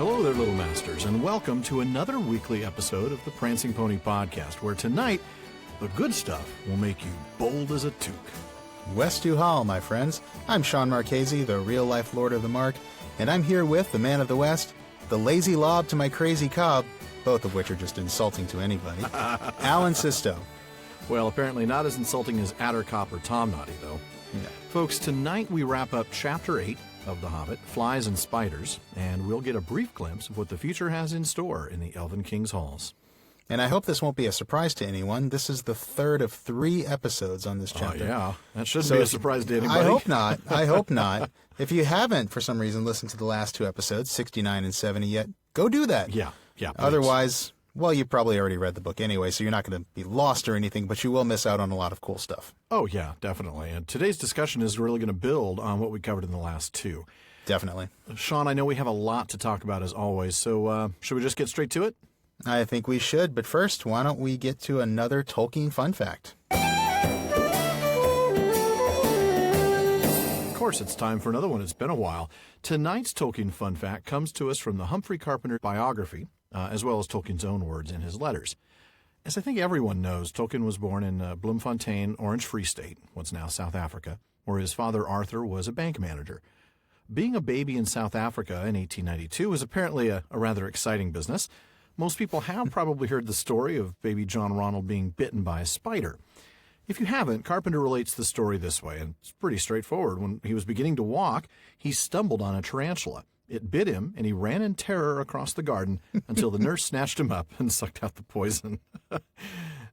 Hello there, Little Masters, and welcome to another weekly episode of the Prancing Pony Podcast, where tonight, the good stuff will make you bold as a toque. West to Hall, my friends. I'm Sean Marchese, the real-life Lord of the Mark, and I'm here with the man of the West, the lazy lob to my crazy cob, both of which are just insulting to anybody, Alan Sisto. Well, apparently not as insulting as Attercop or Tom Noddy, though. Yeah. Folks, tonight we wrap up Chapter 8 of The Hobbit, Flies and Spiders, and we'll get a brief glimpse of what the future has in store in the Elvenking's halls. And I hope this won't be a surprise to anyone. This is the third of 3 episodes on this chapter. Oh, yeah. That shouldn't be a surprise to anybody. I hope not. I hope not. If you haven't, for some reason, listened to the last 2 episodes, 69 and 70 yet, go do that. Yeah. Please. Otherwise, well, you probably already read the book anyway, so you're not going to be lost or anything, but you will miss out on a lot of cool stuff. Oh, yeah, definitely. And today's discussion is really going to build on what we covered in the last 2. Definitely. Sean, I know we have a lot to talk about as always, so should we just get straight to it? I think we should, but first, why don't we get to another Tolkien fun fact? Of course, it's time for another one. It's been a while. Tonight's Tolkien fun fact comes to us from the Humphrey Carpenter biography, as well as Tolkien's own words in his letters. As I think everyone knows, Tolkien was born in Bloemfontein, Orange Free State, what's now South Africa, where his father Arthur was a bank manager. Being a baby in South Africa in 1892 was apparently a rather exciting business. Most people have probably heard the story of baby John Ronald being bitten by a spider. If you haven't, Carpenter relates the story this way, and it's pretty straightforward. When he was beginning to walk, he stumbled on a tarantula. It bit him, and he ran in terror across the garden until the nurse snatched him up and sucked out the poison.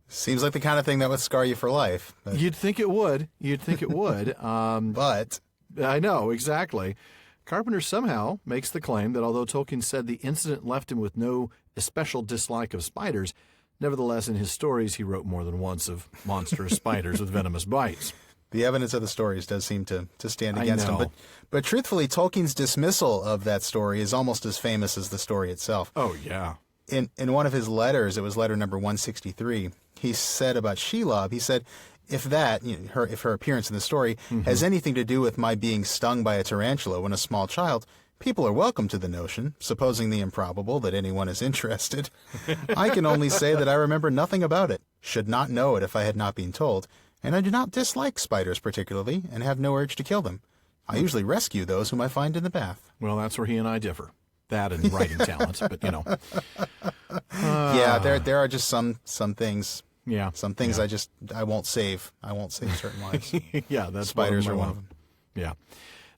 Seems like the kind of thing that would scar you for life. But... You'd think it would. But... I know, exactly. Carpenter somehow makes the claim that although Tolkien said the incident left him with no especial dislike of spiders, nevertheless in his stories he wrote more than once of monstrous spiders with venomous bites. The evidence of the stories does seem to stand against him. But truthfully, Tolkien's dismissal of that story is almost as famous as the story itself. Oh, yeah. In one of his letters, it was letter number 163, he said about Shelob, he said, if her appearance in the story has anything to do with my being stung by a tarantula when a small child, people are welcome to the notion, supposing the improbable that anyone is interested. I can only say that I remember nothing about it, should not know it if I had not been told, and I do not dislike spiders particularly, and have no urge to kill them. I usually rescue those whom I find in the bath. Well, that's where he and I differ. That and writing talent, but you know. Yeah, there are just some things. Yeah. Some things I won't save. I won't save certain lives. Yeah, that's spiders are one of them. Yeah.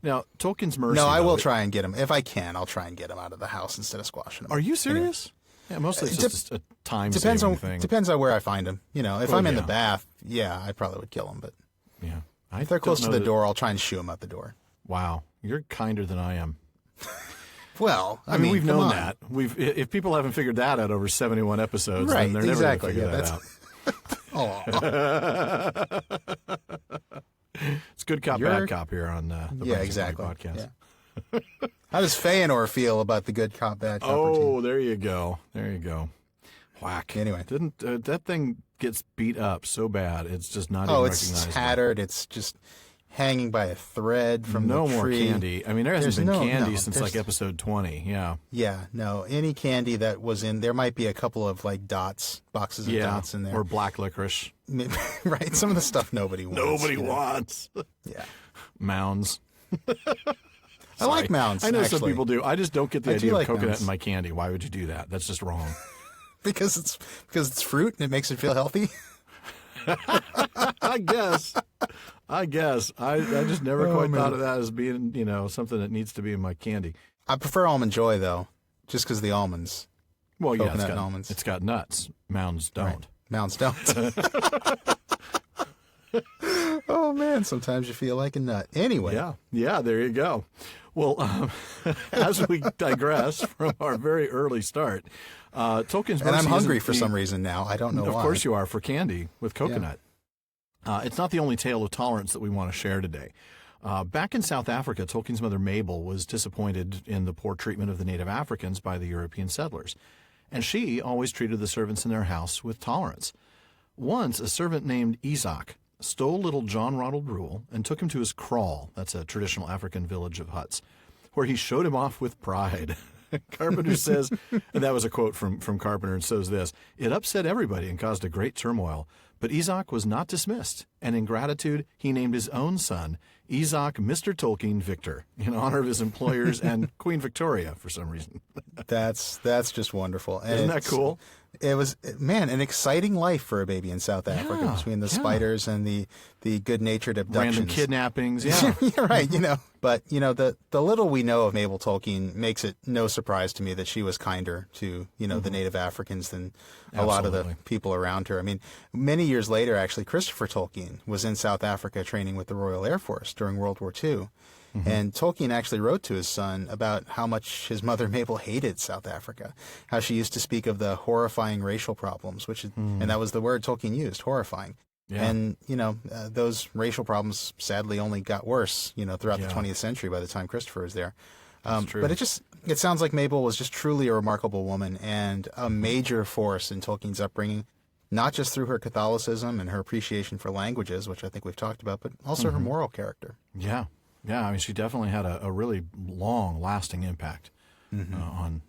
Now, Tolkien's mercy. No, I will try and get him. If I can, I'll try and get him out of the house instead of squashing him. Are you serious? Anyway. Yeah, mostly it's just a time-saving thing. Depends on where I find him. If I'm in the bath, yeah, I probably would kill him. But yeah, if they're close to the door, I'll try and shoo him out the door. Wow, you're kinder than I am. Well, I mean, we've known that. If people haven't figured that out over 71 episodes, then they're never going to figure that out. It's good cop, bad cop here on the podcast. Yeah. How does Feanor feel about the good cop, bad cop routine? Oh, there you go. Whack. Anyway. Didn't that thing gets beat up so bad, it's just not even recognizable. Oh, it's tattered. It's just hanging by a thread from the tree. No more candy. I mean, there hasn't been candy since like episode 20. Yeah. Yeah, no. Any candy that was in, there might be a couple of like boxes of dots in there. Or black licorice. Right. Some of the stuff nobody wants. Nobody wants. Yeah. Mounds. I like mounds. I know actually. some people do. I just don't get the idea of coconut mounds. in my candy. Why would you do that? That's just wrong. because it's fruit and it makes it feel healthy. I guess. I just never quite thought of that as being, something that needs to be in my candy. I prefer Almond Joy, though, just because of the almonds. Well, yeah, coconut and almonds. It's got nuts. Mounds don't. Right. Mounds don't. Oh, man, sometimes you feel like a nut. Anyway. Yeah, there you go. Well, as we digress from our very early start, Tolkien's mercy. And I'm hungry for some reason now. I don't know why. Of course you are, for candy with coconut. Yeah. It's not the only tale of tolerance that we want to share today. Back in South Africa, Tolkien's mother Mabel was disappointed in the poor treatment of the native Africans by the European settlers. And she always treated the servants in their house with tolerance. Once, a servant named Isaac stole little John Ronald Rule and took him to his kraal, that's a traditional African village of huts, where he showed him off with pride. Carpenter says, and that was a quote from Carpenter, and says this, "It upset everybody and caused a great turmoil. But Isaac was not dismissed, and in gratitude, he named his own son Isaac Mr. Tolkien Victor in honor of his employers and Queen Victoria for some reason." That's just wonderful. And Isn't that cool? It was, man, an exciting life for a baby in South Africa between the spiders and the good-natured abductions. Random kidnappings, yeah. You're right, But, the little we know of Mabel Tolkien makes it no surprise to me that she was kinder to, the native Africans than a lot of the people around her. I mean, many years later, actually, Christopher Tolkien was in South Africa training with the Royal Air Force during World War II. And Tolkien actually wrote to his son about how much his mother Mabel hated South Africa, how she used to speak of the horrifying racial problems, and that was the word Tolkien used, horrifying. Yeah. And, those racial problems sadly only got worse, throughout the 20th century by the time Christopher was there. But it sounds like Mabel was just truly a remarkable woman and a major force in Tolkien's upbringing, not just through her Catholicism and her appreciation for languages, which I think we've talked about, but also her moral character. Yeah. Yeah, I mean, she definitely had a really long, lasting impact on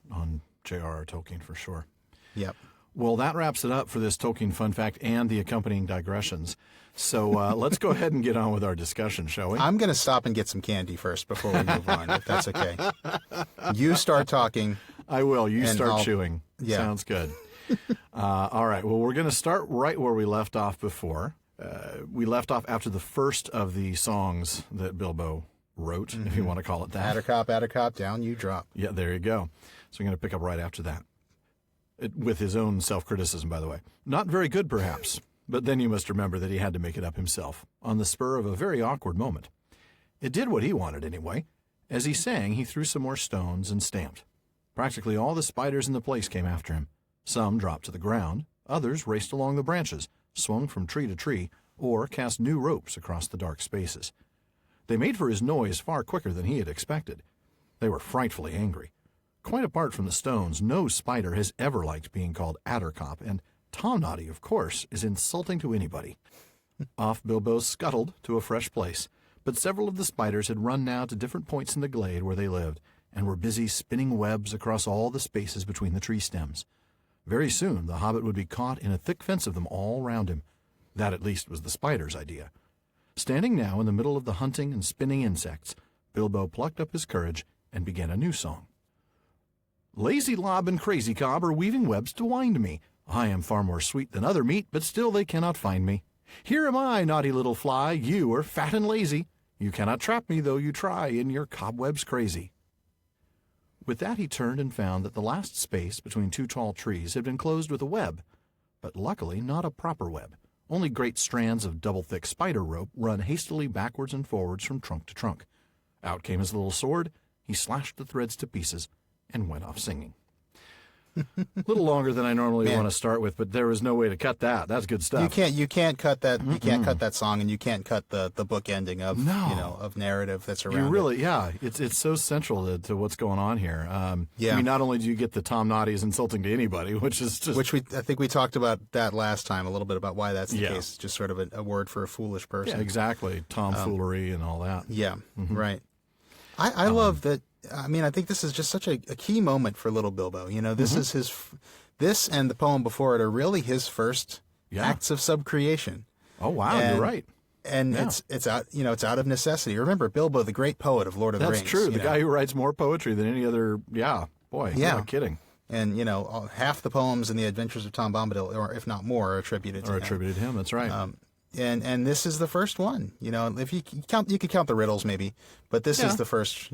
J.R.R. Tolkien for sure. Yep. Well, that wraps it up for this Tolkien fun fact and the accompanying digressions. So let's go ahead and get on with our discussion, shall we? I'm going to stop and get some candy first before we move on, if that's okay. You start talking. I will. You start chewing. Yeah. Sounds good. All right. Well, we're going to start right where we left off before. We left off after the first of the songs that Bilbo wrote, if you want to call it that. Attercop, down you drop. Yeah, there you go. So I'm going to pick up right after that. With his own self-criticism, by the way. Not very good, perhaps, but then you must remember that he had to make it up himself, on the spur of a very awkward moment. It did what he wanted, anyway. As he sang, he threw some more stones and stamped. Practically all the spiders in the place came after him. Some dropped to the ground, others raced along the branches, swung from tree to tree, or cast new ropes across the dark spaces. They made for his noise far quicker than he had expected. They were frightfully angry. Quite apart from the stones, no spider has ever liked being called Attercop, and Tomnoddy, of course, is insulting to anybody. Off Bilbo scuttled to a fresh place, but several of the spiders had run now to different points in the glade where they lived, and were busy spinning webs across all the spaces between the tree stems. Very soon the hobbit would be caught in a thick fence of them all round him. That at least was the spider's idea. Standing now in the middle of the hunting and spinning insects, Bilbo plucked up his courage and began a new song. Lazy Lob and Crazy Cob are weaving webs to wind me. I am far more sweet than other meat, but still they cannot find me. Here am I, naughty little fly, you are fat and lazy. You cannot trap me, though you try, in your cobwebs crazy. With that he turned and found that the last space between two tall trees had been closed with a web, but luckily not a proper web. Only great strands of double-thick spider rope run hastily backwards and forwards from trunk to trunk. Out came his little sword, he slashed the threads to pieces, and went off singing. A little longer than I normally want to start with, but there was no way to cut that. That's good stuff. You can't cut that. You can't cut that song, and you can't cut the book ending of of narrative that's around. You really, it's so central to what's going on here. I mean, not only do you get the Tom Noddy's insulting to anybody, which is just I think we talked about that last time a little bit about why that's the case. Just sort of a word for a foolish person. Yeah, exactly. Tomfoolery and all that. Yeah, right. I love that. I mean, I think this is just such a key moment for little Bilbo. This is this and the poem before it are really his first acts of subcreation. Oh wow, you're right. And it's out it's out of necessity. Remember Bilbo, the great poet of Lord of the Rings. That's true. The guy who writes more poetry than any other. Yeah, boy. Yeah, not kidding. And half the poems in the Adventures of Tom Bombadil, or if not more, are attributed to him. That's right. And this is the first one. If you count, you could count the riddles maybe, but this is the first.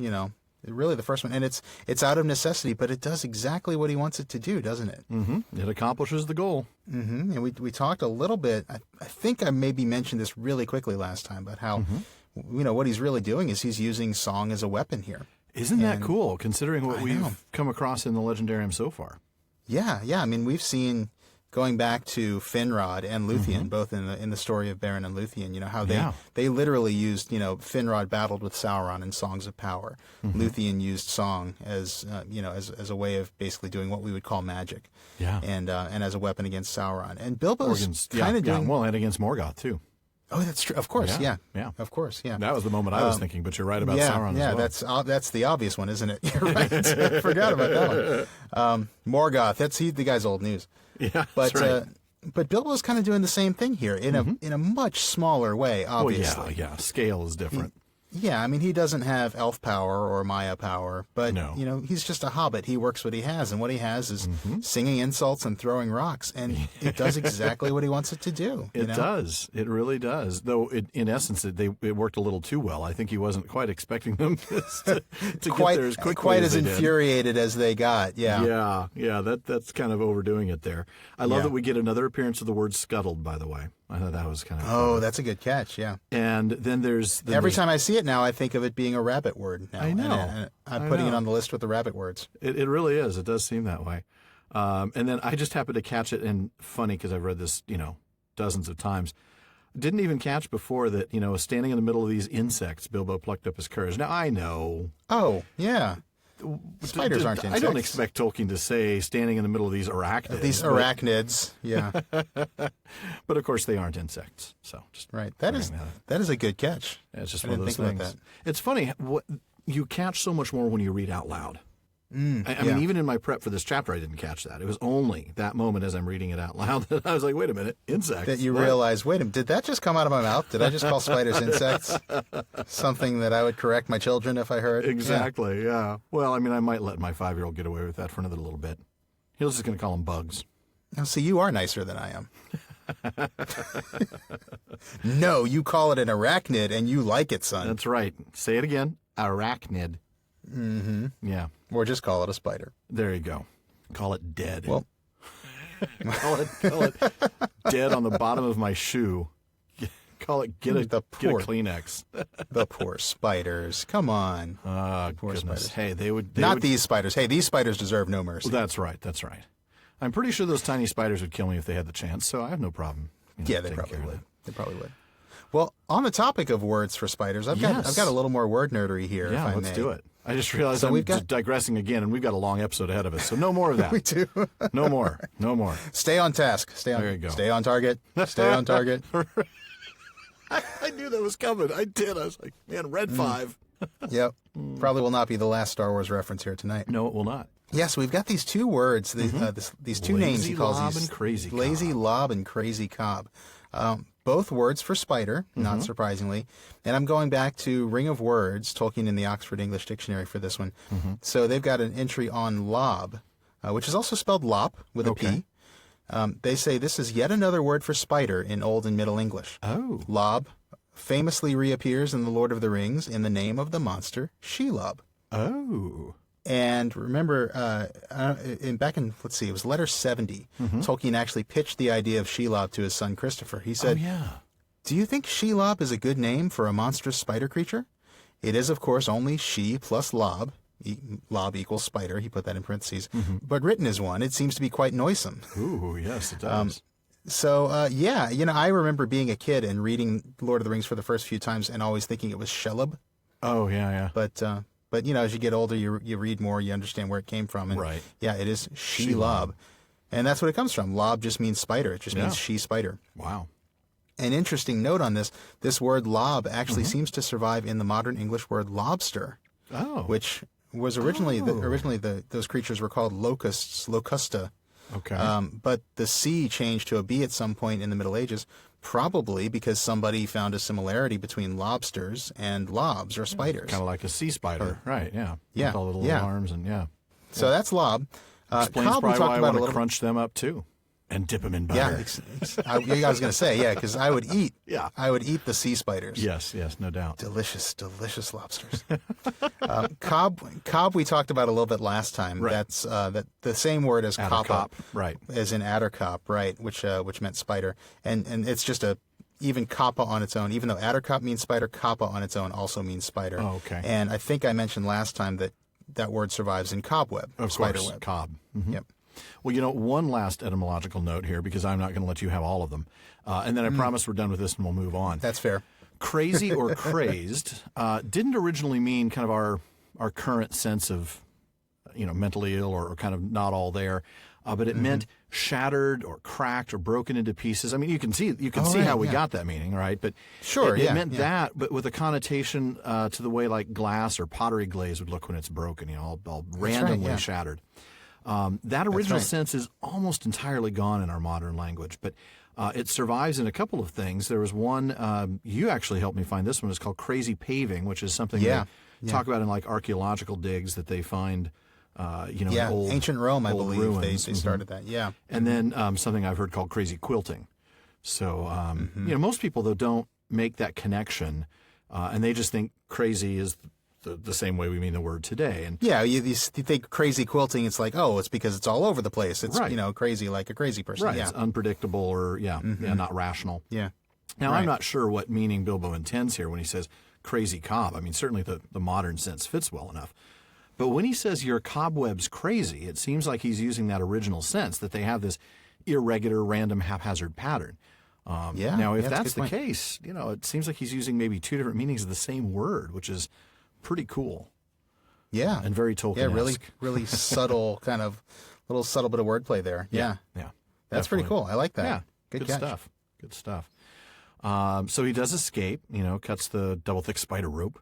Really the first one, and it's out of necessity, but it does exactly what he wants it to do, doesn't it? Mm-hmm. It accomplishes the goal. Mm-hmm. And we talked a little bit. I think I maybe mentioned this really quickly last time, but how what he's really doing is he's using song as a weapon here. Isn't that cool, considering what we've come across in the Legendarium so far? Yeah. I mean, we've seen, going back to Finrod and Luthien, both in the story of Beren and Luthien, how they literally used, Finrod battled with Sauron in Songs of Power. Luthien used song as as a way of basically doing what we would call magic, and as a weapon against Sauron. And Bilbo's kind of doing and against Morgoth too. Oh, that's true. Of course, yeah. Yeah. Of course, yeah. That was the moment I was thinking, but you're right about Sauron as well. That's the obvious one, isn't it? You're right. I forgot about that one. Morgoth, the guy's old news. Yeah, but that's right. but Bilbo's kind of doing the same thing here in a much smaller way, obviously. Well, yeah. Scale is different. Yeah, I mean, he doesn't have elf power or Maya power, but, No. He's just a hobbit. He works what he has, and what he has is singing insults and throwing rocks, and it does exactly what he wants it to do. It does. It really does. Though, in essence, it worked a little too well. I think he wasn't quite expecting them to quite, get there as quickly quite as as they infuriated as they got, Yeah, that's kind of overdoing it there. I love that we get another appearance of the word scuttled, by the way. I thought that was kind of clever. That's a good catch, yeah. And then there's... Every time I see it now, I think of it being a rabbit word now. I know. And I'm putting it on the list with the rabbit words. It really is. It does seem that way. And then I just happened to catch it, and funny because I've read this, dozens of times. Didn't even catch before that, standing in the middle of these insects, Bilbo plucked up his courage. Now, I know... Oh, yeah. Spiders aren't insects. I don't expect Tolkien to say standing in the middle of these arachnids. These arachnids, yeah. But of course they aren't insects. So just right. That is a good catch. Yeah, it's just I one of didn't those think things. about that. It's funny you catch so much more when you read out loud. I mean, even in my prep for this chapter, I didn't catch that. It was only that moment as I'm reading it out loud that I was like, wait a minute, insects. That you realize, wait a minute, did that just come out of my mouth? Did I just call spiders insects? Something that I would correct my children if I heard. Exactly, yeah. Well, I mean, I might let my 5-year-old get away with that for another little bit. He was just going to call them bugs. Now, see, you are nicer than I am. No, you call it an arachnid and you like it, son. That's right. Say it again. Arachnid. Mm-hmm. Yeah. Or just call it a spider. There you go. Call it dead. Well, call it dead on the bottom of my shoe. Call it get a Kleenex. The poor spiders. Come on. Poor goodness. Spiders. Hey, they would these spiders. Hey, these spiders deserve no mercy. Well, that's right. That's right. I'm pretty sure those tiny spiders would kill me if they had the chance, so I have no problem. Yeah, they probably would. They probably would. Well, on the topic of words for spiders, I've got a little more word nerdery here. Yeah, if I let's may. do it. I just realized I'm just digressing again, and we've got a long episode ahead of us, so no more of that. We do. No more. No more. Stay on task. There you go. Stay on target. Stay on target. I knew that was coming. I did. I was like, man, Red 5. Yep. Probably will not be the last Star Wars reference here tonight. No, it will not. Yes, we've got these two words, these two names he calls Lazy Lob and Crazy Cobb. Lazy Lob and Crazy Cobb. Both words for spider, not surprisingly. And I'm going back to Ring of Words, Tolkien in the Oxford English Dictionary for this one. So they've got an entry on lob, which is also spelled lop with a P. They say this is yet another word for spider in Old and Middle English. Oh. Lob famously reappears in The Lord of the Rings in the name of the monster Shelob. Oh. And remember, back in, it was letter 70, Tolkien actually pitched the idea of Shelob to his son Christopher. He said, do you think Shelob is a good name for a monstrous spider creature? It is, of course, only she plus lob. Lob equals spider. He put that in parentheses. But written as one, it seems to be quite noisome. Ooh, yes, it does. I remember being a kid and reading Lord of the Rings for the first few times and always thinking it was Shelob. Oh, yeah. But as you get older, you read more, you understand where it came from. And right. Yeah, it is Shelob. And that's what it comes from. Lob just means spider. It just means she spider. Wow. An interesting note on this word lob actually seems to survive in the modern English word lobster. Oh. Which was originally those creatures were called locusts, locusta. Okay. But the C changed to a B at some point in the Middle Ages, probably because somebody found a similarity between lobsters and lobs or spiders. Kind of like a sea spider, right? Yeah. Yeah. With all the little arms and So that's lob. Explains Cobb, probably why I want to crunch them up too. And dip them in butter. I was going to say, because I would eat. Yeah. I would eat the sea spiders. Yes, no doubt. Delicious, delicious lobsters. Cobb we talked about a little bit last time. Right. That's the same word as coppa, right? As in addercop, right? Which meant spider, and it's just even coppa on its own. Even though addercop means spider, coppa on its own also means spider. Oh, okay. And I think I mentioned last time that word survives in cobweb, spider web. Cobb. Mm-hmm. Yep. Well, one last etymological note here, because I'm not going to let you have all of them. And then I promise we're done with this and we'll move on. That's fair. Crazy or crazed didn't originally mean kind of our current sense of, mentally ill or kind of not all there. But it meant shattered or cracked or broken into pieces. I mean, you can see right, how we got that meaning, right? But Sure, it yeah, meant yeah. that, but with a connotation to the way like glass or pottery glaze would look when it's broken, all randomly yeah. shattered. That original right. sense is almost entirely gone in our modern language, but it survives in a couple of things. There was one, you actually helped me find this one. It's called crazy paving, which is something Yeah, they talk about in like archaeological digs that they find, in old, ancient Rome, I old believe ruins. they started that. Yeah, And then something I've heard called crazy quilting. So, most people, though, don't make that connection, and they just think crazy is the same way we mean the word today. And yeah. You think crazy quilting, it's like, oh, it's because it's all over the place. It's Right. Crazy like a crazy person. right, Yeah, it's unpredictable or, not rational. yeah. Now, Right. I'm not sure what meaning Bilbo intends here when he says crazy cob. I mean, certainly the modern sense fits well enough. But when he says your cobweb's crazy, it seems like he's using that original sense, that they have this irregular, random, haphazard pattern. Yeah, Now, if yeah, that's that's a the good point. case, it seems like he's using maybe two different meanings of the same word, which is pretty cool Yeah, and very Tolkien-esque. yeah. Really subtle kind of little subtle bit of wordplay there. Yeah, Yeah. that's pretty definitely. cool. I like that. Yeah. Good catch. stuff. Good stuff. So he does escape, cuts the double thick spider rope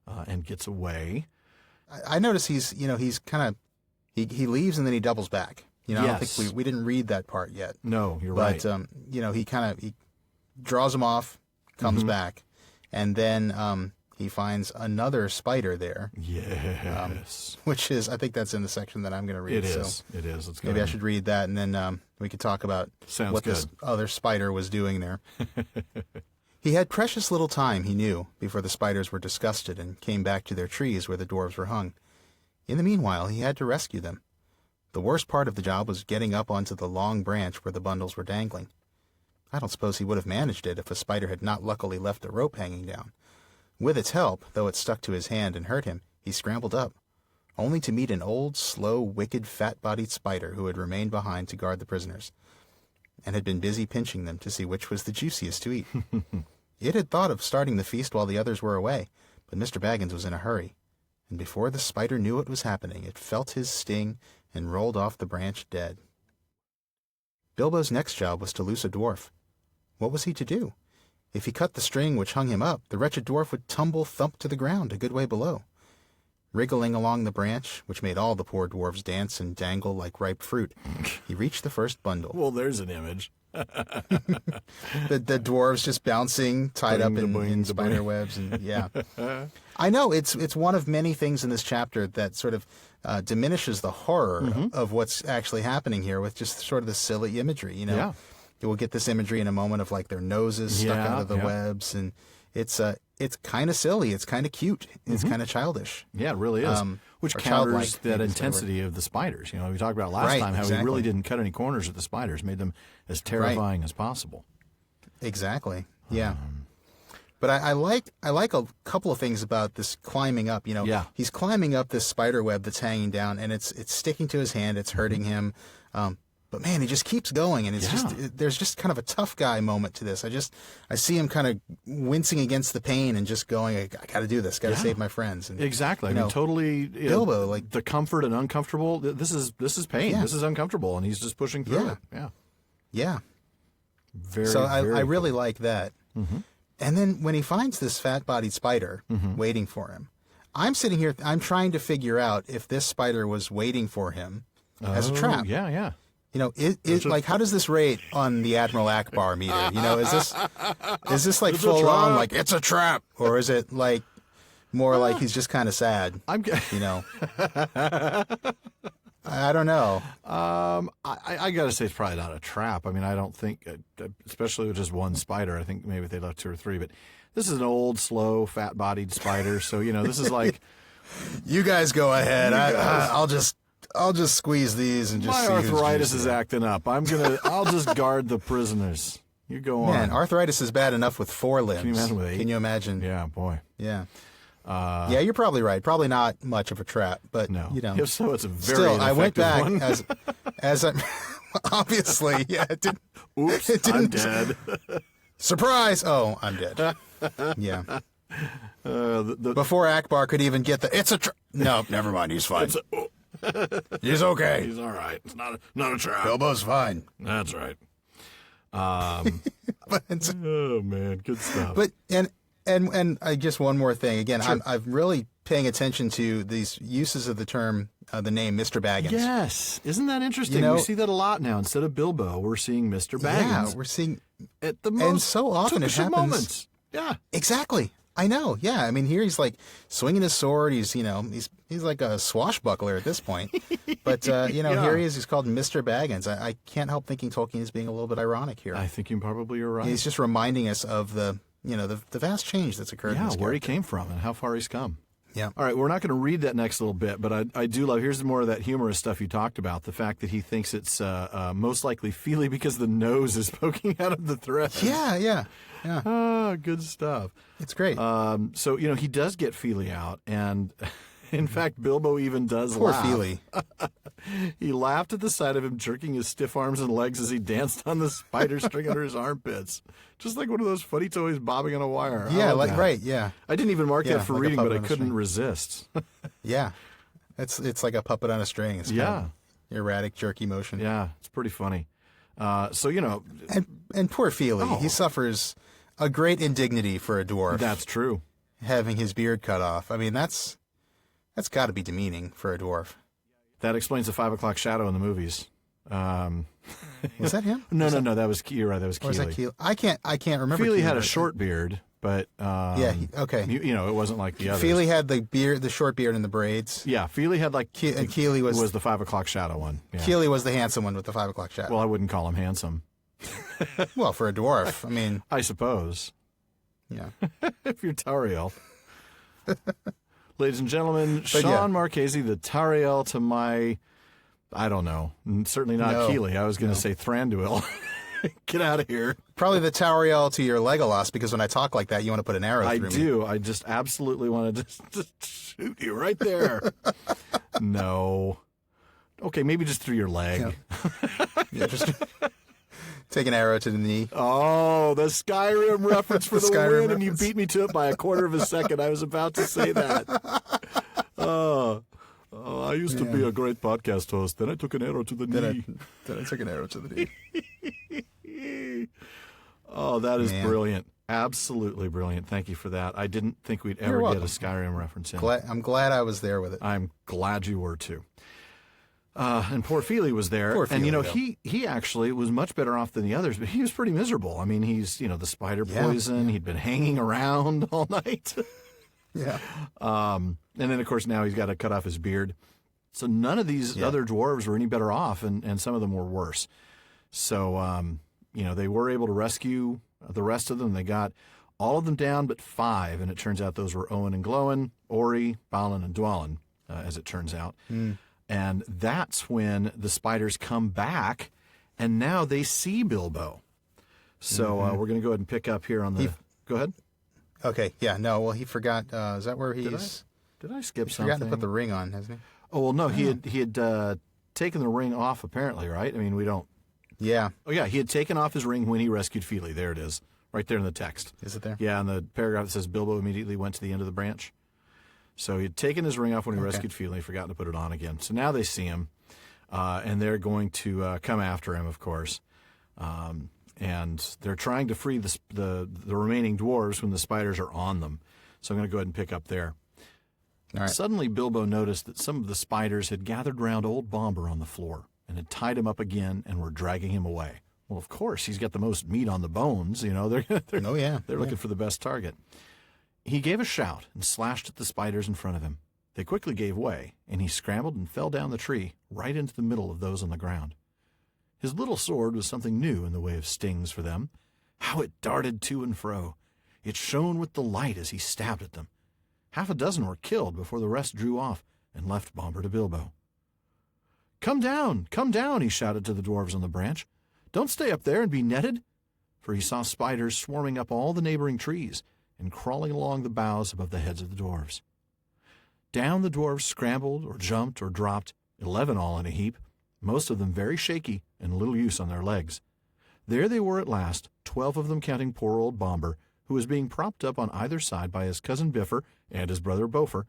and gets away. I notice he's kind of he leaves and then he doubles back. I don't Yes. think we didn't read that part yet. No, you're But right. he draws him off, comes Mm-hmm. back, and then he finds another spider there, Yes. which is I think that's in the section that I'm going to read. It is. So It is. Let's go. maybe I ahead. should read that, and then we could talk about Sounds what this good. other spider was doing there. He had precious little time, he knew, before the spiders were disgusted and came back to their trees where the dwarves were hung. In the meanwhile, he had to rescue them. The worst part of the job was getting up onto the long branch where the bundles were dangling. I don't suppose he would have managed it if a spider had not luckily left the rope hanging down. With its help, though it stuck to his hand and hurt him, he scrambled up, only to meet an old, slow, wicked, fat-bodied spider who had remained behind to guard the prisoners, and had been busy pinching them to see which was the juiciest to eat. It had thought of starting the feast while the others were away, but Mr. Baggins was in a hurry, and before the spider knew what was happening, it felt his sting and rolled off the branch dead. Bilbo's next job was to loose a dwarf. What was he to do? If he cut the string which hung him up, the wretched dwarf would tumble thump to the ground a good way below. Wriggling along the branch, which made all the poor dwarfs dance and dangle like ripe fruit, he reached the first bundle. Well, there's an image. The dwarves just bouncing, tied up in spider webs, and yeah. I know it's one of many things in this chapter that sort of diminishes the horror of what's actually happening here with just sort of the silly imagery. Yeah. We'll get this imagery in a moment of like their noses stuck Yeah, out of the yeah. webs, and it's kind of silly, it's kind of cute, it's kind of childish. Yeah, it really is. Which or counters childlike, that maybe is the intensity of the spiders. We talked about last Right, time how he exactly. really didn't cut any corners with the spiders, made them as terrifying as possible. Exactly. Yeah. But I like a couple of things about this climbing up. Yeah. He's climbing up this spider web that's hanging down, and it's sticking to his hand. It's hurting him. But man, he just keeps going, and there's just kind of a tough guy moment to this. I see him kind of wincing against the pain and just going, I got to do this. Got to save my friends. And, Exactly. I mean, totally. Bilbo, like the comfort and uncomfortable. This is pain. Yeah. This is uncomfortable, and he's just pushing through Yeah. it. Yeah. yeah. Very. So I very really cool. like that. And then when he finds this fat-bodied spider waiting for him, I'm sitting here, I'm trying to figure out if this spider was waiting for him as a trap. Yeah, yeah. Like, how does this rate on the Admiral Akbar meter? Is this like full on, like, it's a trap? Or is it like more like he's just kind of sad? I don't know. I got to say it's probably not a trap. I mean, I don't think, especially with just one spider, I think maybe if they left two or three, but this is an old, slow, fat-bodied spider. So, this is like, You guys go ahead. I'll just squeeze these and just my see who's arthritis juicy. is acting up. I'll just guard the prisoners. You go on. Man, arthritis is bad enough with 4 limbs. Can you imagine with 8? Can you imagine? Yeah, boy. Yeah. Yeah, you're probably right. Probably not much of a trap, but No. you know. If so, it's a very Still, I went back one. as I obviously, yeah, it didn't. Oops, it I'm didn't- dead. Surprise! Oh, I'm dead. Yeah. The Before Akbar could even get the, it's a trap. No, never mind. He's fine. He's okay. He's all right. It's not a trap. Bilbo's fine. That's right. But Oh man, good stuff. But and just one more thing. Again, sure. I'm really paying attention to these uses of the term, the name Mr. Baggins. Yes, isn't that interesting? We see that a lot now. Instead of Bilbo, we're seeing Mr. Baggins. Yeah, we're seeing at the most and so often it happens. Moments. Yeah, exactly. I know. Yeah, I mean here he's like swinging his sword. He's he's like a swashbuckler at this point. But here he is. He's called Mr. Baggins. I can't help thinking Tolkien is being a little bit ironic here. I think you probably are right. He's just reminding us of the vast change that's occurred. Yeah, in where he came from and how far he's come. Yeah. All right, we're not going to read that next little bit, but I do love, here's more of that humorous stuff you talked about, the fact that he thinks it's most likely Feely because the nose is poking out of the thread. Yeah. Ah, good stuff. It's great. So, he does get Feely out, and in fact, Bilbo even does Poor laugh. Feely. He laughed at the sight of him jerking his stiff arms and legs as he danced on the spider string under his armpits. Just like one of those funny toys bobbing on a wire. Yeah, right, yeah. I didn't even mark that for like reading, but I couldn't resist. Yeah. It's like a puppet on a string. It's kind of erratic, jerky motion. Yeah, it's pretty funny. And poor Feely, he suffers a great indignity for a dwarf. That's true. Having his beard cut off. I mean, that's got to be demeaning for a dwarf. That explains the 5 o'clock shadow in the movies. Was that him? No. That was you're right. That was Keely. Or was that Keely? I can't remember. Feely had a short beard, but okay. It wasn't like the others. Feely had the short beard and the braids. Yeah, Feely had like and Keely was the 5 o'clock shadow one. Yeah. Keely was the handsome one with the 5 o'clock shadow. Well, I wouldn't call him handsome. Well, for a dwarf, I mean, I suppose. Yeah. If you're Tauriel. Ladies and gentlemen, Sean Marchese, the Tauriel to my, I don't know, certainly not Keely. I was going to say Thranduil. Get out of here. Probably the Tauriel to your Legolas, because when I talk like that, you want to put an arrow through me. I do. I just absolutely want to just shoot you right there. No. Okay, maybe just through your leg. Yeah, just take an arrow to the knee. Oh, the Skyrim reference for the Skyrim win, and you beat me to it by a quarter of a second. I was about to say that. I used to be a great podcast host. Then I took an arrow to the knee. Then I took an arrow to the knee. Oh, that is brilliant. Absolutely brilliant. Thank you for that. I didn't think we'd ever get a Skyrim reference in. I'm glad I was there with it. I'm glad you were too. And poor Feely was there. Poor Feely, and, he actually was much better off than the others, but he was pretty miserable. I mean, he's, the spider poison. He'd been hanging around all night. Yeah. And then, of course, now he's got to cut off his beard. So none of these other dwarves were any better off, and some of them were worse. So, they were able to rescue the rest of them. They got all of them down but 5, and it turns out those were Owen and Glóin, Ori, Balin, and Dwalin, as it turns out. And that's when the spiders come back, and now they see Bilbo. So we're going to go ahead and pick up here on the... Go ahead. Okay, yeah, no, well, he forgot... is that where he's... Did I skip he's something? Forgot to put the ring on, hasn't he? Oh, well, no, he had taken the ring off, apparently, right? I mean, we don't... Yeah. Oh, yeah, he had taken off his ring when he rescued Feely. There it is, right there in the text. Is it there? Yeah, in the paragraph that says Bilbo immediately went to the end of the branch. So he had taken his ring off when he rescued Feely, forgotten to put it on again. So now they see him, and they're going to come after him, of course. And they're trying to free the remaining dwarves when the spiders are on them. So I'm going to go ahead and pick up there. All right. Suddenly, Bilbo noticed that some of the spiders had gathered round old Bomber on the floor and had tied him up again and were dragging him away. Well, of course, he's got the most meat on the bones. They're looking for the best target. He gave a shout and slashed at the spiders in front of him. They quickly gave way, and he scrambled and fell down the tree, right into the middle of those on the ground. His little sword was something new in the way of stings for them. How it darted to and fro! It shone with the light as he stabbed at them. 6 were killed before the rest drew off and left Bomber to Bilbo. Come down, he shouted to the dwarves on the branch. Don't stay up there and be netted. For he saw spiders swarming up all the neighboring trees and crawling along the boughs above the heads of the dwarves. Down the dwarves scrambled or jumped or dropped, 11 all in a heap, most of them very shaky and little use on their legs. There they were at last, 12 of them counting poor old Bomber, who was being propped up on either side by his cousin Bifur and his brother Bofer,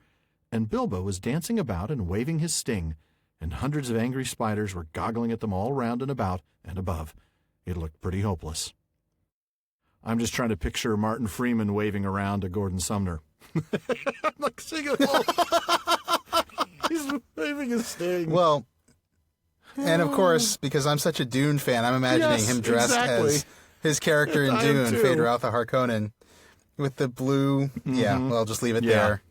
and Bilbo was dancing about and waving his sting and hundreds of angry spiders were goggling at them all round and about and above. It looked pretty hopeless. I'm just trying to picture Martin Freeman waving around to Gordon Sumner. I'm like singing along. He's waving his sting. Well, and of course, because I'm such a Dune fan, I'm imagining him dressed as his character in Dune, Phaedra Alpha Harkonnen, with the blue. Yeah, well, I'll just leave it there.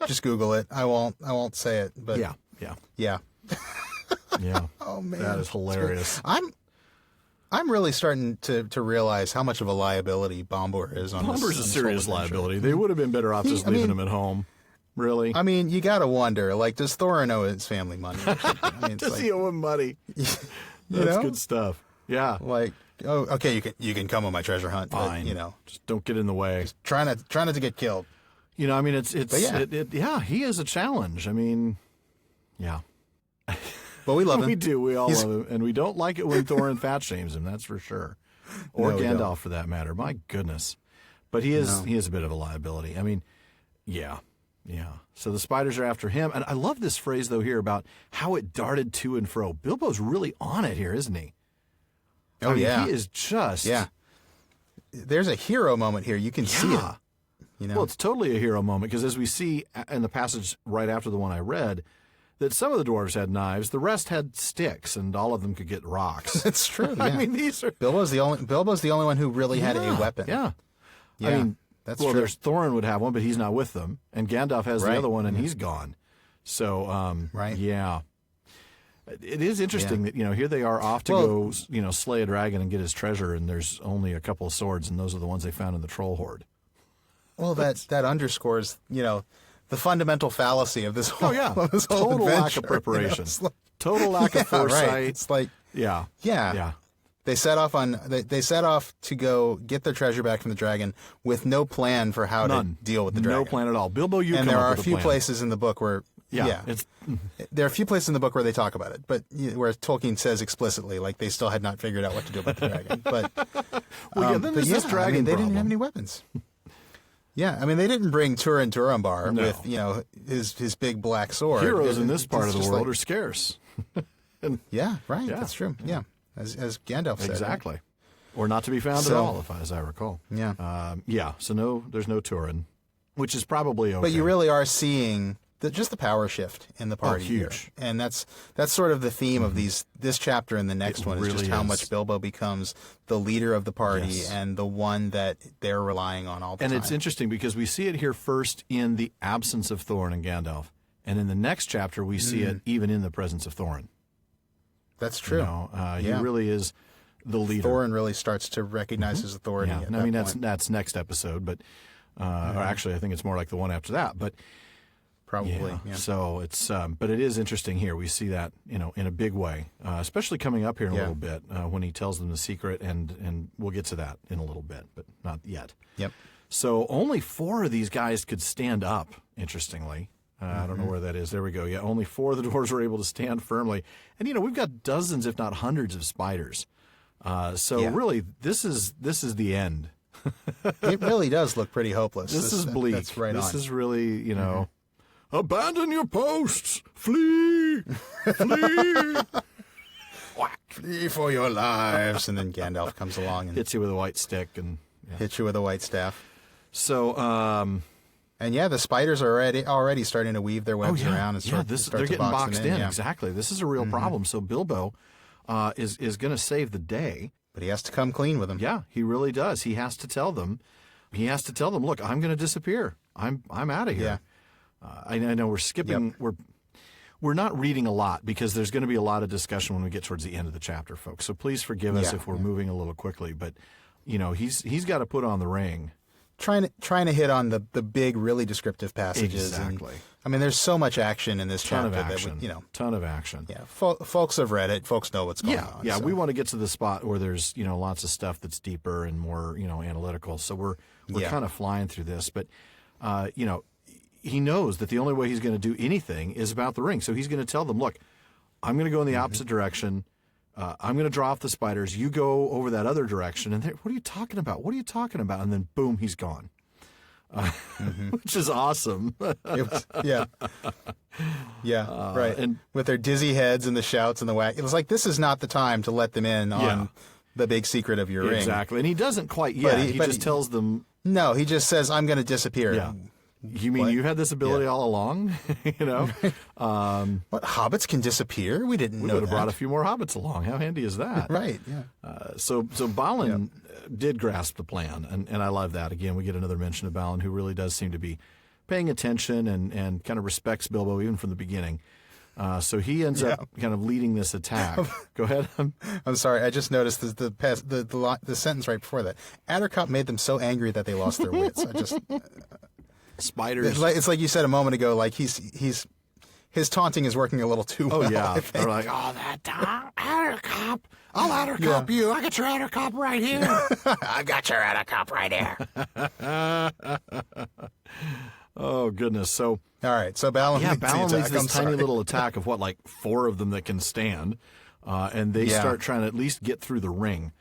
Just Google it. I won't say it. But yeah. Yeah. Oh man, that is hilarious. I'm really starting to realize how much of a liability Bombur is on this. Bombur's a serious liability. They would have been better off just leaving him at home. Really? I mean, you got to wonder, like, does Thorin owe his family money? I mean, does he owe him money? That's good stuff. Yeah. Like, oh, okay, you can come on my treasure hunt. Fine. But, just don't get in the way. Just try not to get killed. I mean, he is a challenge. I mean, yeah. But we love him. We do. We all love him. And we don't like it when Thorin fat shames him, that's for sure. Or Gandalf, for that matter. My goodness. But he is a bit of a liability. I mean, yeah. So the spiders are after him. And I love this phrase, though, here about how it darted to and fro. Bilbo's really on it here, isn't he? Oh, He is just... Yeah. There's a hero moment here. You can see it. Well, it's totally a hero moment, because as we see in the passage right after the one I read, that some of the dwarves had knives, the rest had sticks, and all of them could get rocks. That's true. Yeah. I mean, these are... Bilbo's the only one who really had a weapon. Yeah. I mean, that's true. true. Thorin would have one, but he's not with them, and Gandalf has the other one, and he's gone. So, yeah. It is interesting that, here they are off to go, slay a dragon and get his treasure, and there's only a couple of swords, and those are the ones they found in the troll hoard. Well, that underscores, the fundamental fallacy of this whole, this whole total adventure. Lack of preparation. Like, total lack of foresight. Right. It's like, yeah. They set off to go get their treasure back from the dragon with no plan for how to deal with the dragon. No plan at all. Bilbo, and there are a few places in the book where there are a few places in the book where they talk about it, but where Tolkien says explicitly, like, they still had not figured out what to do about the dragon. But this dragon they didn't have any weapons. Yeah, I mean, they didn't bring Turin Turambar with his big black sword. Heroes in this part of the world are scarce. That's true. Yeah, as Gandalf said. Exactly. Right? Or not to be found at all, as I recall. Yeah. So there's no Turin, which is probably okay. But you really are seeing just the power shift in the party here. And that's sort of the theme of this chapter and the next one, is just how much Bilbo becomes the leader of the party and the one that they're relying on all the time. And it's interesting because we see it here first in the absence of Thorin and Gandalf. And in the next chapter, we see it even in the presence of Thorin. That's true. He really is the leader. Thorin really starts to recognize his authority. Yeah. At that point. That's next episode, but or actually, I think it's more like the one after that. But probably. Yeah. So it's, but it is interesting here. We see that in a big way, especially coming up here in a little bit when he tells them the secret, and we'll get to that in a little bit, but not yet. Yep. So only 4 of these guys could stand up. Interestingly. I don't know where that is. There we go. Yeah, only 4 of the dwarves were able to stand firmly. And, we've got dozens, if not hundreds, of spiders. Really, this is the end. It really does lock pretty hopeless. This is bleak. That's right this on. Is really, abandon your posts. Flee. Flee. Flee for your lives. And then Gandalf comes along and hits you with a white stick. And hits you with a white staff. So, and the spiders are already starting to weave their webs around and start they're to getting boxed in. Yeah. Exactly. This is a real problem. So Bilbo is going to save the day, but he has to come clean with them. Yeah, he really does. He has to tell them. Look, I'm going to disappear. I'm out of here. Yeah. I know we're skipping. Yep. We're not reading a lot because there's going to be a lot of discussion when we get towards the end of the chapter, folks. So please forgive us if we're moving a little quickly. But he's got to put on the ring. Trying to hit on the big, really descriptive passages. Exactly. And, I mean, there's so much action in this chapter. Ton of action. Yeah. Folks have read it. Folks know what's going on. Yeah. So. We want to get to the spot where there's lots of stuff that's deeper and more analytical. So we're kind of flying through this, but he knows that the only way he's going to do anything is about the ring. So he's going to tell them, look, I'm going to go in the opposite direction. I'm going to draw off the spiders. You go over that other direction. And what are you talking about? What are you talking about? And then, boom, he's gone. which is awesome. Yeah. Yeah, right. And with their dizzy heads and the shouts and the whack. It was like, this is not the time to let them in on the big secret of your ring. Exactly. And he doesn't quite yet. He just tells them. No, he just says, I'm going to disappear. Yeah. You mean you had this ability all along? You know? What, hobbits can disappear? We didn't know that. We would have brought a few more hobbits along. How handy is that? Right, yeah. So Balin did grasp the plan, and I love that. Again, we get another mention of Balin, who really does seem to be paying attention and kind of respects Bilbo even from the beginning. So he ends up kind of leading this attack. Go ahead. I'm sorry. I just noticed the sentence right before that. Attercop made them so angry that they lost their wits. Spiders. It's like you said a moment ago. Like his taunting is working a little too well. Oh yeah. They're like, oh, that Attercop. I'll Attercop you. I got your Attercop right here. I got your Attercop right here. Oh goodness. So. All right, so Balin leads this tiny little attack of like 4 of them that can stand, and they start trying to at least get through the ring.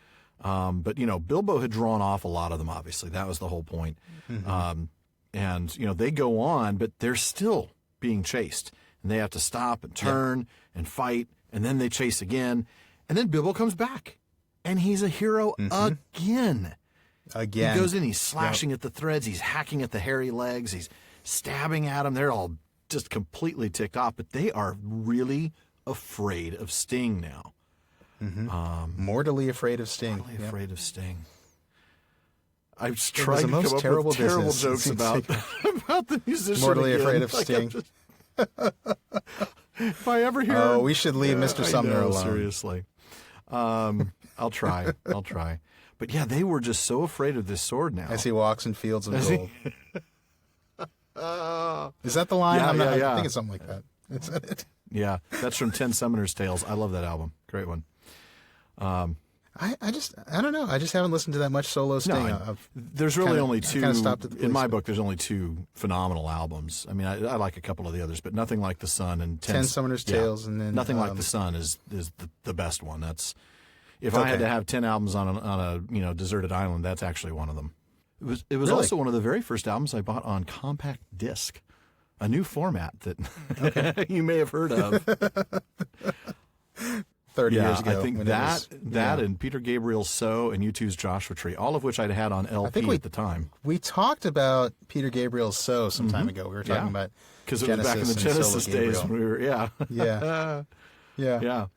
But Bilbo had drawn off a lot of them. Obviously, that was the whole point. And they go on, but they're still being chased, and they have to stop and turn and fight, and then they chase again, and then Bilbo comes back, and he's a hero again. He goes in, he's slashing at the threads, he's hacking at the hairy legs, he's stabbing at them. They're all just completely ticked off, but they are really afraid of Sting now. Mortally afraid of Sting. Afraid of Sting. I've tried to come up terrible with terrible jokes about the musician. Mortally again. afraid of Sting. If I ever hear, we should leave Mr. Sumner alone. Seriously, I'll try. But yeah, they were just so afraid of this sword now. As he walks in fields of gold. Is that the line? I think it's something like that. Is that it? Yeah, that's from 10 Summoner's Tales. I love that album. Great one. I don't know. I just haven't listened to that much solo Sting. No, there's really only 2. In my book, there's only 2 phenomenal albums. I mean, I like a couple of the others, but nothing like The Sun and 10 Summoner's Tales, and then nothing like The Sun is the best one. That's I had to have 10 albums on a deserted island. That's actually one of them. It was also one of the very first albums I bought on compact disc, a new format that you may have heard of. 30 years ago. I think that and Peter Gabriel's So and U2's Joshua Tree, all of which I'd had on LP at the time. We talked about Peter Gabriel's So some time ago. We were talking about because it was back in the Genesis days when we were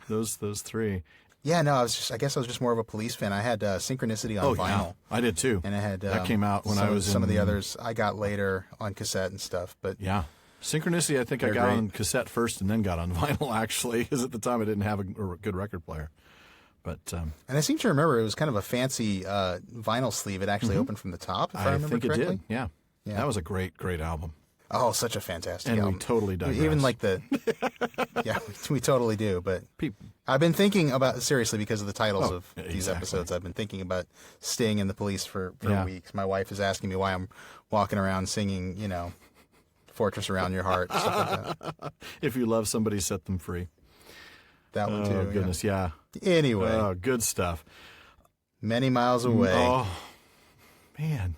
those 3. Yeah, no, I guess I was just more of a Police fan. I had Synchronicity on vinyl. Yeah, I did too. And I had that came out when I was some of the others I got later on cassette and stuff. But yeah, Synchronicity I think I got on cassette first and then got on vinyl actually, because at the time I didn't have a good record player. But and I seem to remember it was kind of a fancy vinyl sleeve. It actually opened from the top. If I remember correctly. It did. Yeah, that was a great album. Oh, such a fantastic album. And we totally digress. Even like we totally do. But I've been thinking about, seriously, because of the titles of these episodes, I've been thinking about Sting and the Police for weeks. My wife is asking me why I'm walking around singing, Fortress Around Your Heart, stuff like that. If you love somebody, set them free. That one too. Oh, goodness, yeah. Anyway. Oh, good stuff. Many miles away. Oh, man.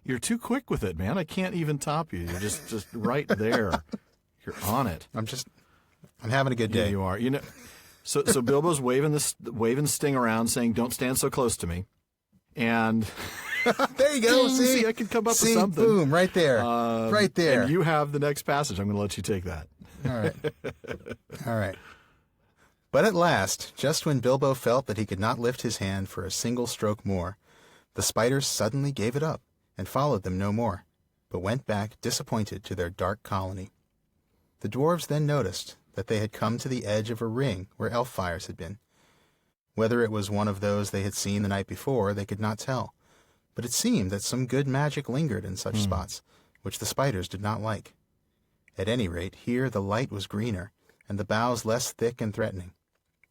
You're too quick with it, man. I can't even top you. You're just right there. You're on it. I'm having a good day. Yeah, you are. So Bilbo's waving Sting around, saying, "Don't stand so close to me." And there you go. See, I can come up with something. Boom, right there, right there. And you have the next passage. I'm going to let you take that. All right. But at last, just when Bilbo felt that he could not lift his hand for a single stroke more, the spiders suddenly gave it up and followed them no more, but went back disappointed to their dark colony. The dwarves then noticed that they had come to the edge of a ring where elf fires had been. Whether it was one of those they had seen the night before, they could not tell, but it seemed that some good magic lingered in such spots, which the spiders did not like. At any rate, here the light was greener, and the boughs less thick and threatening,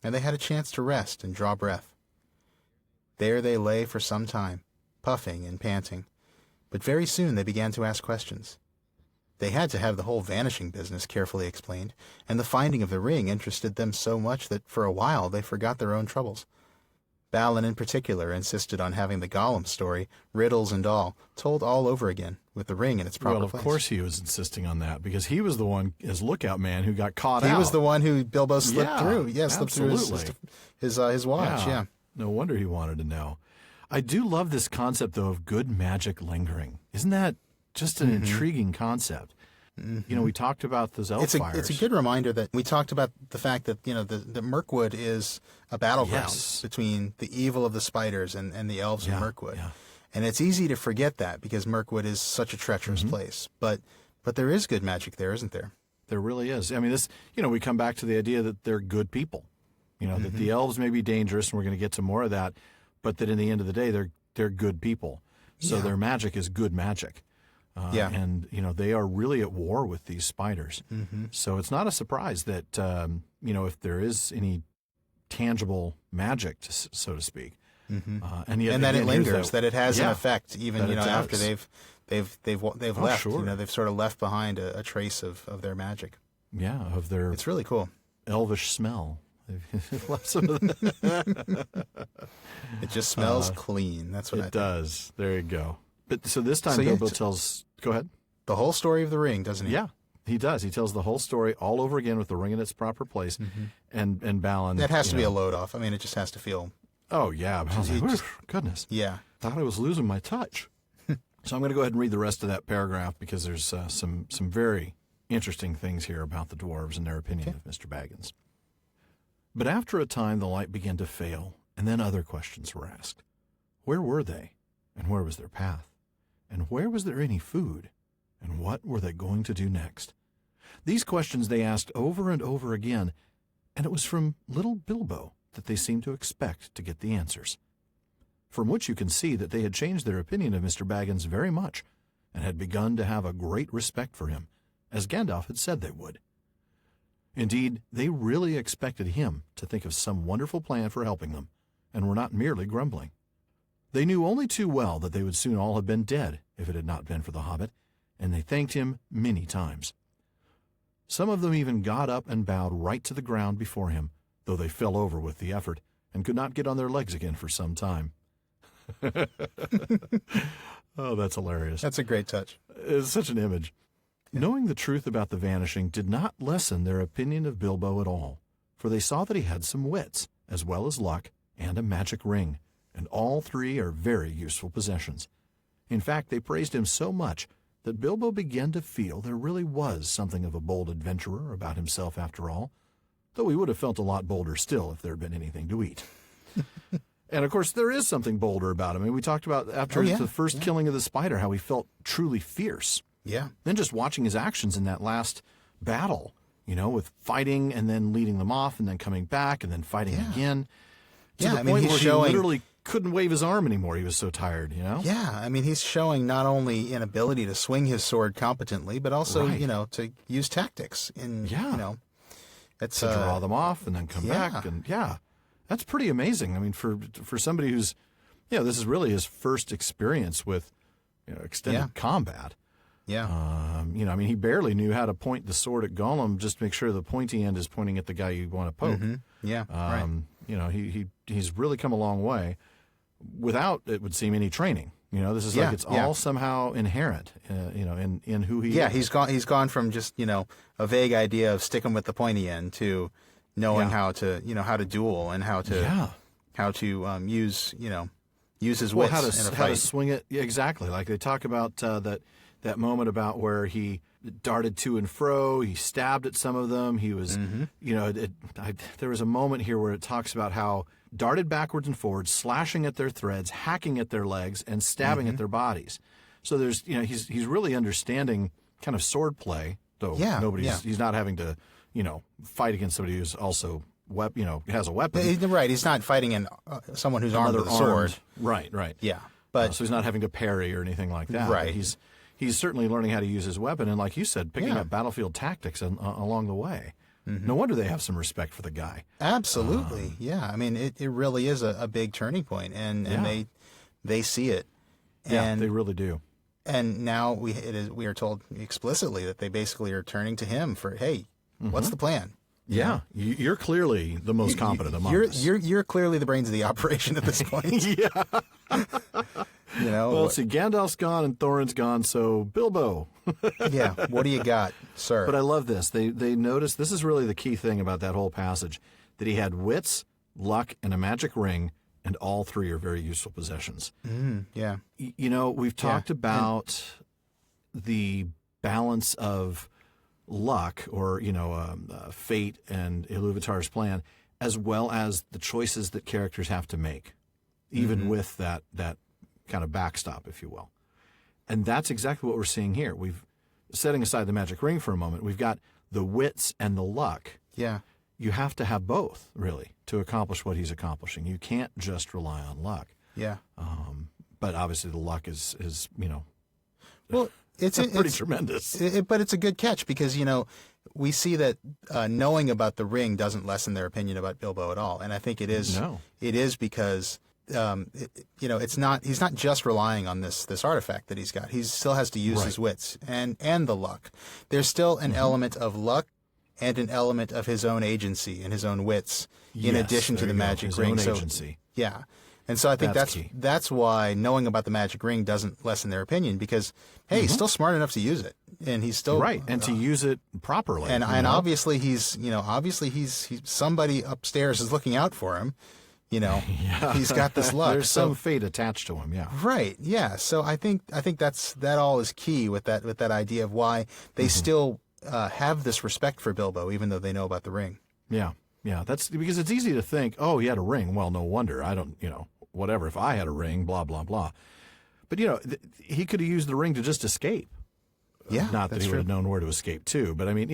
and they had a chance to rest and draw breath. There they lay for some time, puffing and panting, but very soon they began to ask questions. They had to have the whole vanishing business carefully explained, and the finding of the ring interested them so much that for a while they forgot their own troubles. Balin in particular insisted on having the Gollum story, riddles and all, told all over again with the ring in its proper place. Well, of course he was insisting on that because he was the one, as lookout man, who got caught out. He was the one who Bilbo slipped through. Yeah, slipped through his watch. Yeah. No wonder he wanted to know. I do love this concept, though, of good magic lingering. Isn't that just an intriguing concept? You know, we talked about those elf fires. It's a good reminder that we talked about the fact that, the Mirkwood is a battleground between the evil of the spiders and the elves of Mirkwood. Yeah. And it's easy to forget that because Mirkwood is such a treacherous place. But there is good magic there, isn't there? There really is. I mean, this, we come back to the idea that they're good people. That the elves may be dangerous, and we're going to get to more of that, but that in the end of the day, they're good people. So their magic is good magic. And, they are really at war with these spiders. So it's not a surprise that, if there is any tangible magic, so to speak. And that it lingers, that it has an effect, even, after they've left. Sure. They've sort of left behind a trace of their magic. Yeah, of their... It's really cool. Elvish smell. They've left some of it just smells clean. That's what it does. There you go. But so this time Bilbo tells... Go ahead. The whole story of the ring, doesn't he? Yeah, he does. He tells the whole story all over again with the ring in its proper place. And Balin... That has to be a load off. I mean, it just has to feel... Oh, yeah. Goodness. Yeah. Thought I was losing my touch. So I'm going to go ahead and read the rest of that paragraph because there's some very interesting things here about the dwarves and their opinion of Mr. Baggins. But after a time, the light began to fail, and then other questions were asked. Where were they? And where was their path? And where was there any food? And what were they going to do next? These questions they asked over and over again, and it was from little Bilbo that they seemed to expect to get the answers. From which you can see that they had changed their opinion of Mr. Baggins very much, and had begun to have a great respect for him, as Gandalf had said they would. Indeed, they really expected him to think of some wonderful plan for helping them, and were not merely grumbling. They knew only too well that they would soon all have been dead if it had not been for the Hobbit, and they thanked him many times. Some of them even got up and bowed right to the ground before him, though they fell over with the effort, and could not get on their legs again for some time. Oh, that's hilarious. That's a great touch. It's such an image. Knowing the truth about the vanishing did not lessen their opinion of Bilbo at all, for they saw that he had some wits, as well as luck, and a magic ring, and all three are very useful possessions. In fact, they praised him so much that Bilbo began to feel there really was something of a bold adventurer about himself after all, though he would have felt a lot bolder still if there had been anything to eat. And, of course, there is something bolder about him. I mean, we talked about after the first killing of the spider how he felt truly fierce. Yeah. Then just watching his actions in that last battle, with fighting and then leading them off and then coming back and then fighting again. To the point where he literally couldn't wave his arm anymore. He was so tired, Yeah, I mean, he's showing not only an ability to swing his sword competently, but also, to use tactics. It's to draw them off and then come back. And that's pretty amazing. I mean, for somebody who's, this is really his first experience with extended combat. Yeah. I mean, he barely knew how to point the sword at Gollum just to make sure the pointy end is pointing at the guy you want to poke. Yeah, right. He's really come a long way without, it would seem, any training. This is like it's all somehow inherent, in who he is. Yeah, he's gone from just, a vague idea of sticking with the pointy end to knowing how to, how to duel and how to use his wits in a fight. How to swing it. Yeah, exactly. Like they talk about that moment about where he darted to and fro, he stabbed at some of them. He was, there was a moment here where it talks about how darted backwards and forwards, slashing at their threads, hacking at their legs, and stabbing at their bodies. So there's, he's really understanding kind of sword play, though he's not having to, fight against somebody who's also has a weapon. Right, he's not fighting someone who's armed with a sword. Right. Yeah, but so he's not having to parry or anything like that. Right. He's certainly learning how to use his weapon, and like you said, picking up battlefield tactics along the way. No wonder they have some respect for the guy. Absolutely, yeah. I mean, it really is a big turning point, and they see it. And they really do. And now we are told explicitly that they basically are turning to him for, hey, what's the plan? Yeah, you're clearly the most competent among us. You're clearly the brains of the operation at this point. Yeah. Well, see, Gandalf's gone and Thorin's gone, so Bilbo. Yeah, what do you got, sir? But I love this. They notice, this is really the key thing about that whole passage, that he had wits, luck, and a magic ring, and all three are very useful possessions. Yeah. We've talked about the balance of luck, or fate and Iluvatar's plan, as well as the choices that characters have to make, even with that kind of backstop, if you will. And that's exactly what we're seeing here. Setting aside the magic ring for a moment, we've got the wits and the luck. Yeah. You have to have both, really, to accomplish what he's accomplishing. You can't just rely on luck. Yeah. But obviously the luck is well, it's pretty tremendous. But it's a good catch because, we see that knowing about the ring doesn't lessen their opinion about Bilbo at all. And I think it is. No. It is because he's not just relying on this artifact that he's got. He still has to use his wits and the luck. There's still an element of luck and an element of his own agency and his own wits in addition to the magic ring. His own agency. Yeah. And so I think key. that's why knowing about the magic ring doesn't lessen their opinion because, hey, he's still smart enough to use it, and he's still right, and to use it properly. And obviously he's somebody upstairs is looking out for him. He's got this luck. There's some fate attached to him. Yeah. Right. Yeah. So I think that all is key with that idea of why they still have this respect for Bilbo, even though they know about the ring. Yeah. Yeah. That's because it's easy to think, oh, he had a ring. Well, no wonder. I don't, whatever. If I had a ring, blah, blah, blah. But, he could have used the ring to just escape. Yeah. Not that he would have known where to escape to. But, I mean,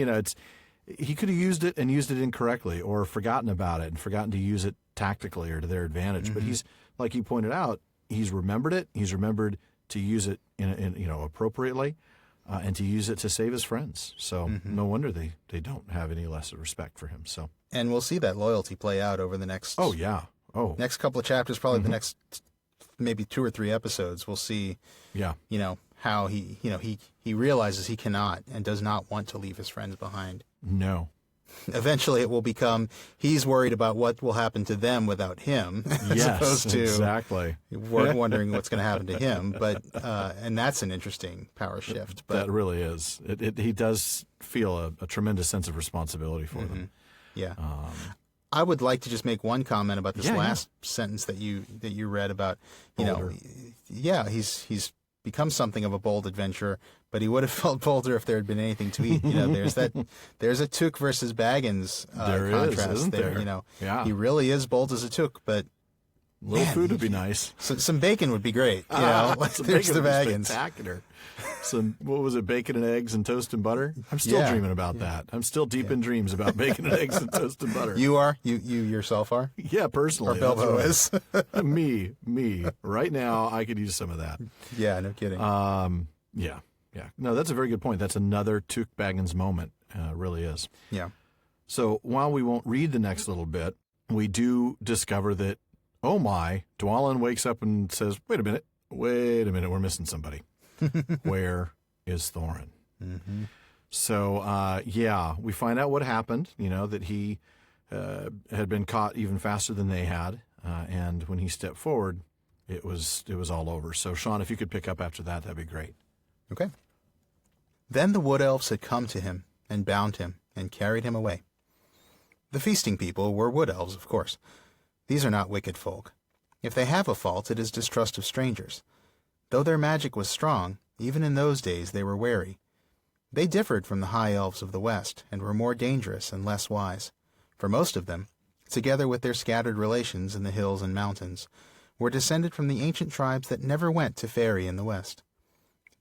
he could have used it and used it incorrectly or forgotten about it and forgotten to use it tactically or to their advantage. But he's, like you pointed out, he's remembered it. He's remembered to use it in appropriately and to use it to save his friends. So no wonder they don't have any less respect for him. So. And we'll see that loyalty play out over the next. Oh, yeah. Next couple of chapters, probably the next maybe 2 or 3 episodes. We'll see. Yeah. How he realizes he cannot and does not want to leave his friends behind. No. Eventually, it will become he's worried about what will happen to them without him, as opposed to exactly wondering what's going to happen to him. But and that's an interesting power shift. But that really is. He does feel a tremendous sense of responsibility for them. Yeah. I would like to just make one comment about this last sentence that you read about. He's become something of a bold adventurer, but he would have felt bolder if there had been anything to eat. There's a Took versus Baggins contrast isn't there. Yeah. He really is bold as a Took, but little food would be nice. Some bacon would be great. Some there's bacon the would be Baggins. Spectacular. What was it? Bacon and eggs and toast and butter. I'm still dreaming about that. I'm still deep in dreams about bacon and eggs and toast and butter. You are? You yourself are? Yeah, personally. Or Bilbo is? Me. Right now, I could use some of that. Yeah, no kidding. Yeah. No, that's a very good point. That's another Took Baggins moment. Really is. Yeah. So while we won't read the next little bit, we do discover that, oh my, Dwalin wakes up and says, wait a minute, we're missing somebody. Where is Thorin? So, we find out what happened, that he had been caught even faster than they had. And when he stepped forward, it was all over. So, Sean, if you could pick up after that, that'd be great. Okay. Then the Wood-elves had come to him and bound him and carried him away. The feasting people were Wood-elves, of course. These are not wicked folk. If they have a fault, it is distrust of strangers. Though their magic was strong, even in those days they were wary. They differed from the High Elves of the West, and were more dangerous and less wise. For most of them, together with their scattered relations in the hills and mountains, were descended from the ancient tribes that never went to ferry in the West.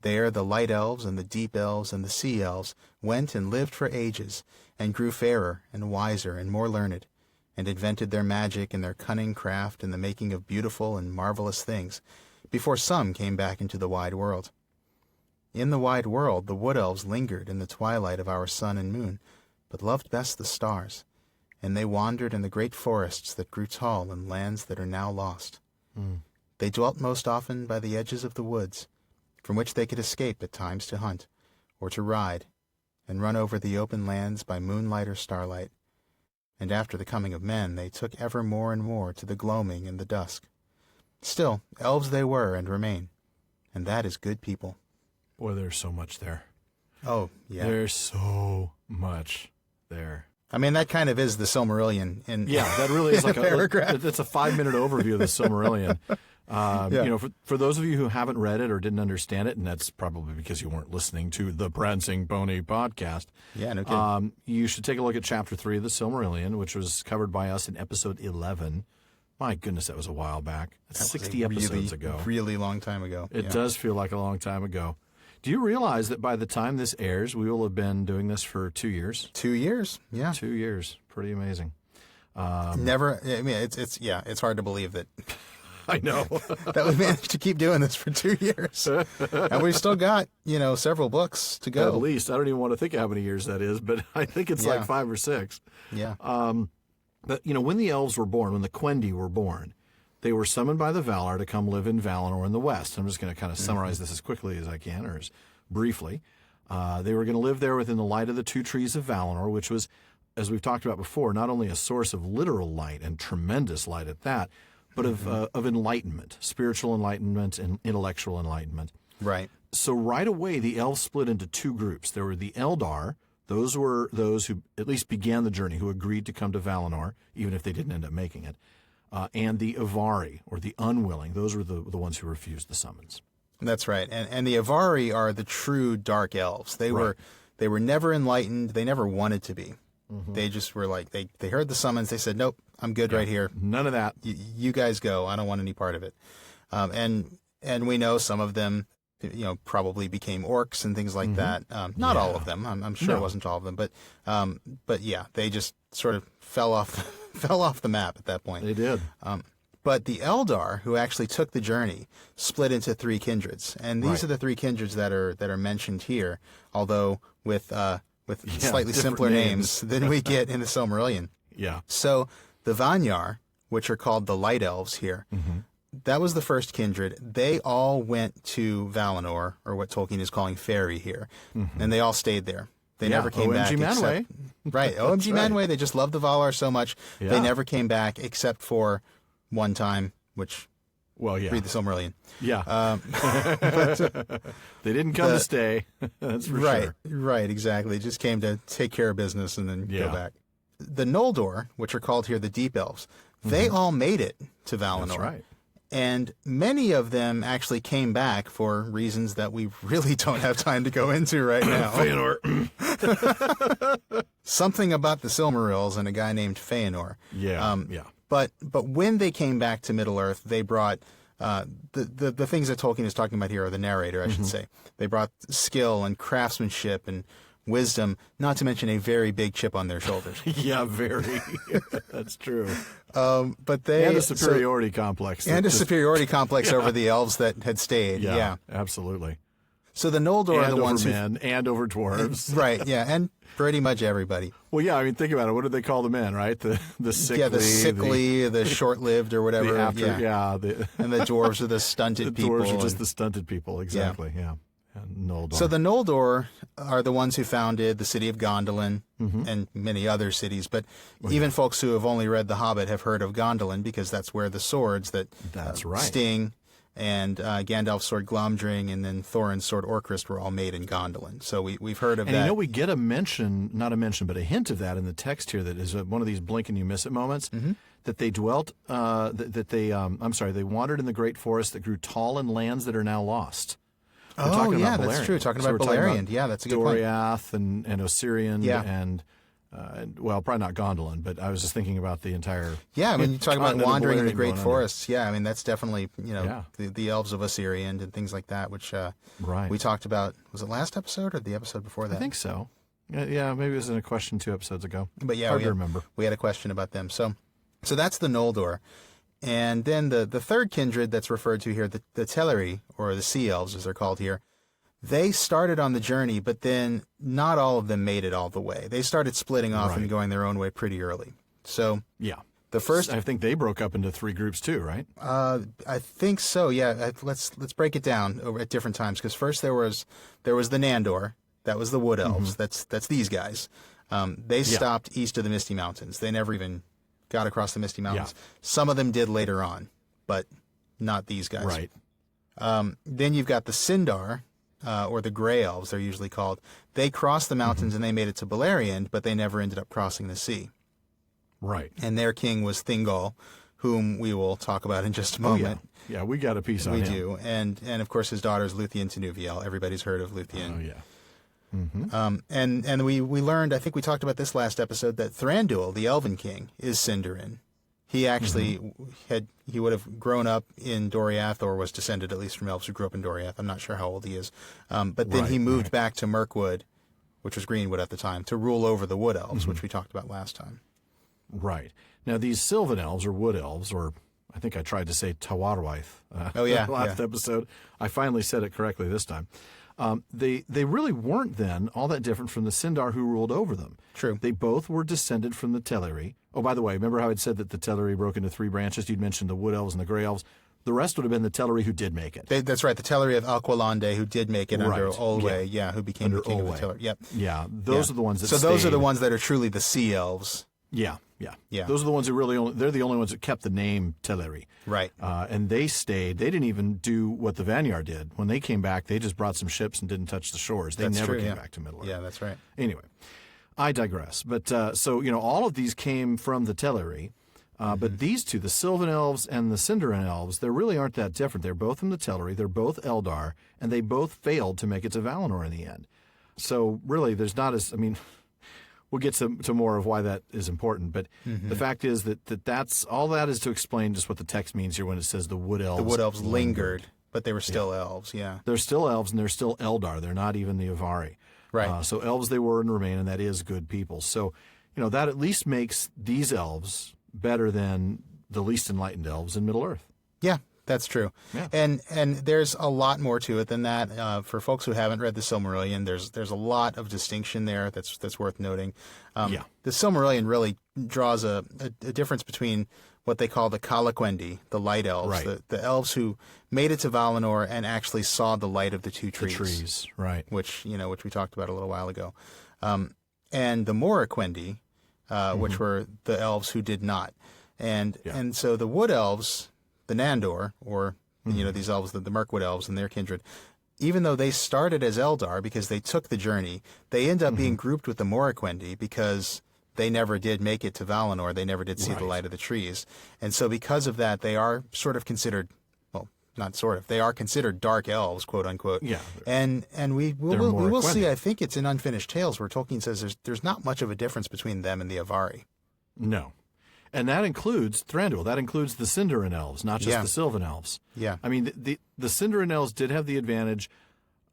There the Light Elves and the Deep Elves and the Sea Elves went and lived for ages, and grew fairer and wiser and more learned, and invented their magic and their cunning craft in the making of beautiful and marvelous things, before some came back into the wide world. In the wide world the Wood-elves lingered in the twilight of our sun and moon, but loved best the stars, and they wandered in the great forests that grew tall in lands that are now lost. They dwelt most often by the edges of the woods, from which they could escape at times to hunt, or to ride, and run over the open lands by moonlight or starlight, and after the coming of men they took ever more and more to the gloaming and the dusk. Still, elves they were and remain, and that is good people. Boy, there's so much there. Oh, yeah. There's so much there. I mean, that kind of is the Silmarillion. Yeah, that really is like a paragraph. It's a 5-minute overview of the Silmarillion. You know, for those of you who haven't read it or didn't understand it, and that's probably because you weren't listening to the Prancing Pony podcast. Yeah, no kidding. You should take a look at Chapter 3 of the Silmarillion, which was covered by us in episode 11. My goodness, that was a while back. That's 60 episodes ago. Really long time ago. It does feel like a long time ago. Do you realize that by the time this airs, we will have been doing this for 2 years? 2 years, yeah. 2 years. Pretty amazing. Never, I mean, it's hard to believe that I know. that we managed to keep doing this for 2 years. And we've still got, several books to go. At least. I don't even want to think how many years that is, but I think it's like 5 or 6. Yeah. But, when the elves were born, when the Quendi were born, they were summoned by the Valar to come live in Valinor in the west. I'm just going to kind of summarize this as quickly as I can, or as briefly. They were going to live there within the light of the two trees of Valinor, which was, as we've talked about before, not only a source of literal light and tremendous light at that, but of enlightenment, spiritual enlightenment and intellectual enlightenment. Right. So right away, the elves split into 2 groups. There were the Eldar. Those were those who at least began the journey, who agreed to come to Valinor, even if they didn't end up making it. And the Avari, or the unwilling. Those were the ones who refused the summons. That's right. And the Avari are the true dark elves. They were never enlightened. They never wanted to be. Mm-hmm. They just were like, they heard the summons. They said, nope, I'm good right here. None of that. You guys go. I don't want any part of it. And we know some of them, probably became orcs and things like that. Not all of them. I'm sure it wasn't all of them. But yeah, they just sort of fell off the map at that point. They did. But the Eldar, who actually took the journey, split into 3 kindreds, and these are the 3 kindreds that are mentioned here, although with slightly simpler names than we get in the Silmarillion. Yeah. So the Vanyar, which are called the Light Elves here, that was the first kindred. They all went to Valinor, or what Tolkien is calling Fairy here, and they all stayed there. They never came back. OMG Manwë. Right, OMG Manwë. They just loved the Valar so much, they never came back except for one time, which, read the Silmarillion. Yeah. But, they didn't come to stay, that's for sure. Right, exactly. Just came to take care of business and then go back. The Noldor, which are called here the Deep Elves, they all made it to Valinor. That's right. And many of them actually came back for reasons that we really don't have time to go into right now. Feanor. Something about the Silmarils and a guy named Feanor. Yeah. But when they came back to Middle-earth, they brought the things that Tolkien is talking about here, or the narrator, I should say. They brought skill and craftsmanship and wisdom, not to mention a very big chip on their shoulders. Yeah, very. That's true. But they and a superiority complex. And a superiority complex over the elves that had stayed. Yeah, absolutely. So the Noldor are the ones over men and over dwarves. Right, yeah, and pretty much everybody. Well, yeah, I mean, think about it. What did they call the men, right? The sickly. Yeah, the sickly, the short-lived or whatever. And the dwarves are the stunted people. The dwarves are just the stunted people, exactly, yeah. And Noldor. So the Noldor are the ones who founded the city of Gondolin and many other cities, but even folks who have only read The Hobbit have heard of Gondolin because that's where the swords that Sting and Gandalf's sword Glomdring and then Thorin's sword Orcrist were all made in Gondolin. So we've heard of that. And we get a mention, not a mention, but a hint of that in the text here that is one of these blink and you miss it moments, that they dwelt, they wandered in the great forest that grew tall in lands that are now lost. Oh, yeah, that's true. Talking about Beleriand. Yeah, that's a good point. Doriath and Osirian and probably not Gondolin, but I was just thinking about the entire... Yeah, I mean, you talk about wandering in the great forests. Yeah, I mean, that's definitely, the elves of Osirian and things like that, which we talked about. Was it last episode or the episode before that? I think so. Yeah, maybe it was in a question 2 episodes ago. But yeah, hard to remember. We had a question about them. So that's the Noldor. And then the third kindred that's referred to here, the Teleri, or the Sea Elves as they're called here, they started on the journey, but then not all of them made it all the way. They started splitting off and going their own way pretty early. So the first... I think they broke up into 3 groups too, right? I think so, yeah. Let's break it down at different times, because first there was the Nandor, that was the Wood-elves, that's these guys. They stopped east of the Misty Mountains. They never even got across the Misty Mountains. Some of them did later on, but not these guys. Right. Then you've got the Sindar, or the Grey Elves, they're usually called. They crossed the mountains and they made it to Beleriand, but they never ended up crossing the sea. Right. And their king was Thingol, whom we will talk about in just a moment. Yeah, we got a piece on him. We do. And of course his daughter is Luthien Tinuviel. Everybody's heard of Luthien. Oh, yeah. And we learned, I think we talked about this last episode, that Thranduil, the Elven King, is Sindarin. He actually he would have grown up in Doriath, or was descended at least from elves who grew up in Doriath. I'm not sure how old he is. But then he moved back to Mirkwood, which was Greenwood at the time, to rule over the Wood-elves, which we talked about last time. Right. Now, these Sylvan Elves, or Wood-elves, or I think I tried to say Tawarwaith last episode. I finally said it correctly this time. They really weren't then all that different from the Sindar who ruled over them. True. They both were descended from the Teleri. Oh, by the way, remember how I'd said that the Teleri broke into three branches? You'd mentioned the Wood Elves and the Grey Elves. The rest would have been the Teleri who did make it. That's right, the Teleri of Aquilande who did make it under Olwe, who became the king of the Teleri. Yep. Yeah, those are the ones that stayed. Those are the ones that are truly the Sea Elves. Yeah. Those are the ones who they're the only ones that kept the name Teleri. Right. And they stayed. They didn't even do what the Vanyar did. When they came back, they just brought some ships and didn't touch the shores. They never came back to Middle-earth. Yeah, that's right. Anyway, I digress. But so, all of these came from the Teleri. But these two, the Sylvan Elves and the Sindarin Elves, they really aren't that different. They're both from the Teleri. They're both Eldar. And they both failed to make it to Valinor in the end. So really, there's not as, we'll get to more of why that is important, but the fact is that's all that is to explain just what the text means here when it says the Wood Elves. The Wood Elves lingered, but they were still elves. Yeah, they're still elves and they're still Eldar. They're not even the Avari. Right. So elves they were and remain, and that is good people. So that at least makes these elves better than the least enlightened elves in Middle Earth. Yeah. That's true. Yeah. And there's a lot more to it than that. For folks who haven't read the Silmarillion, there's a lot of distinction there that's worth noting. The Silmarillion really draws a difference between what they call the Calaquendi, the light elves, the elves who made it to Valinor and actually saw the light of the two trees. The trees, right. Which we talked about a little while ago. And the Moraquendi, which were the elves who did not. And so the Wood Elves, the Nandor, or these elves, the Mirkwood elves and their kindred, even though they started as Eldar because they took the journey, they end up being grouped with the Moraquendi because they never did make it to Valinor. They never did see the light of the trees. And so because of that, they are sort of considered, well, not sort of, they are considered dark elves, quote unquote. Yeah. And we will see, I think it's in Unfinished Tales where Tolkien says there's not much of a difference between them and the Avari. No. And that includes Thranduil. That includes the Sindarin Elves, not just the Sylvan Elves. Yeah. The Sindarin Elves did have the advantage,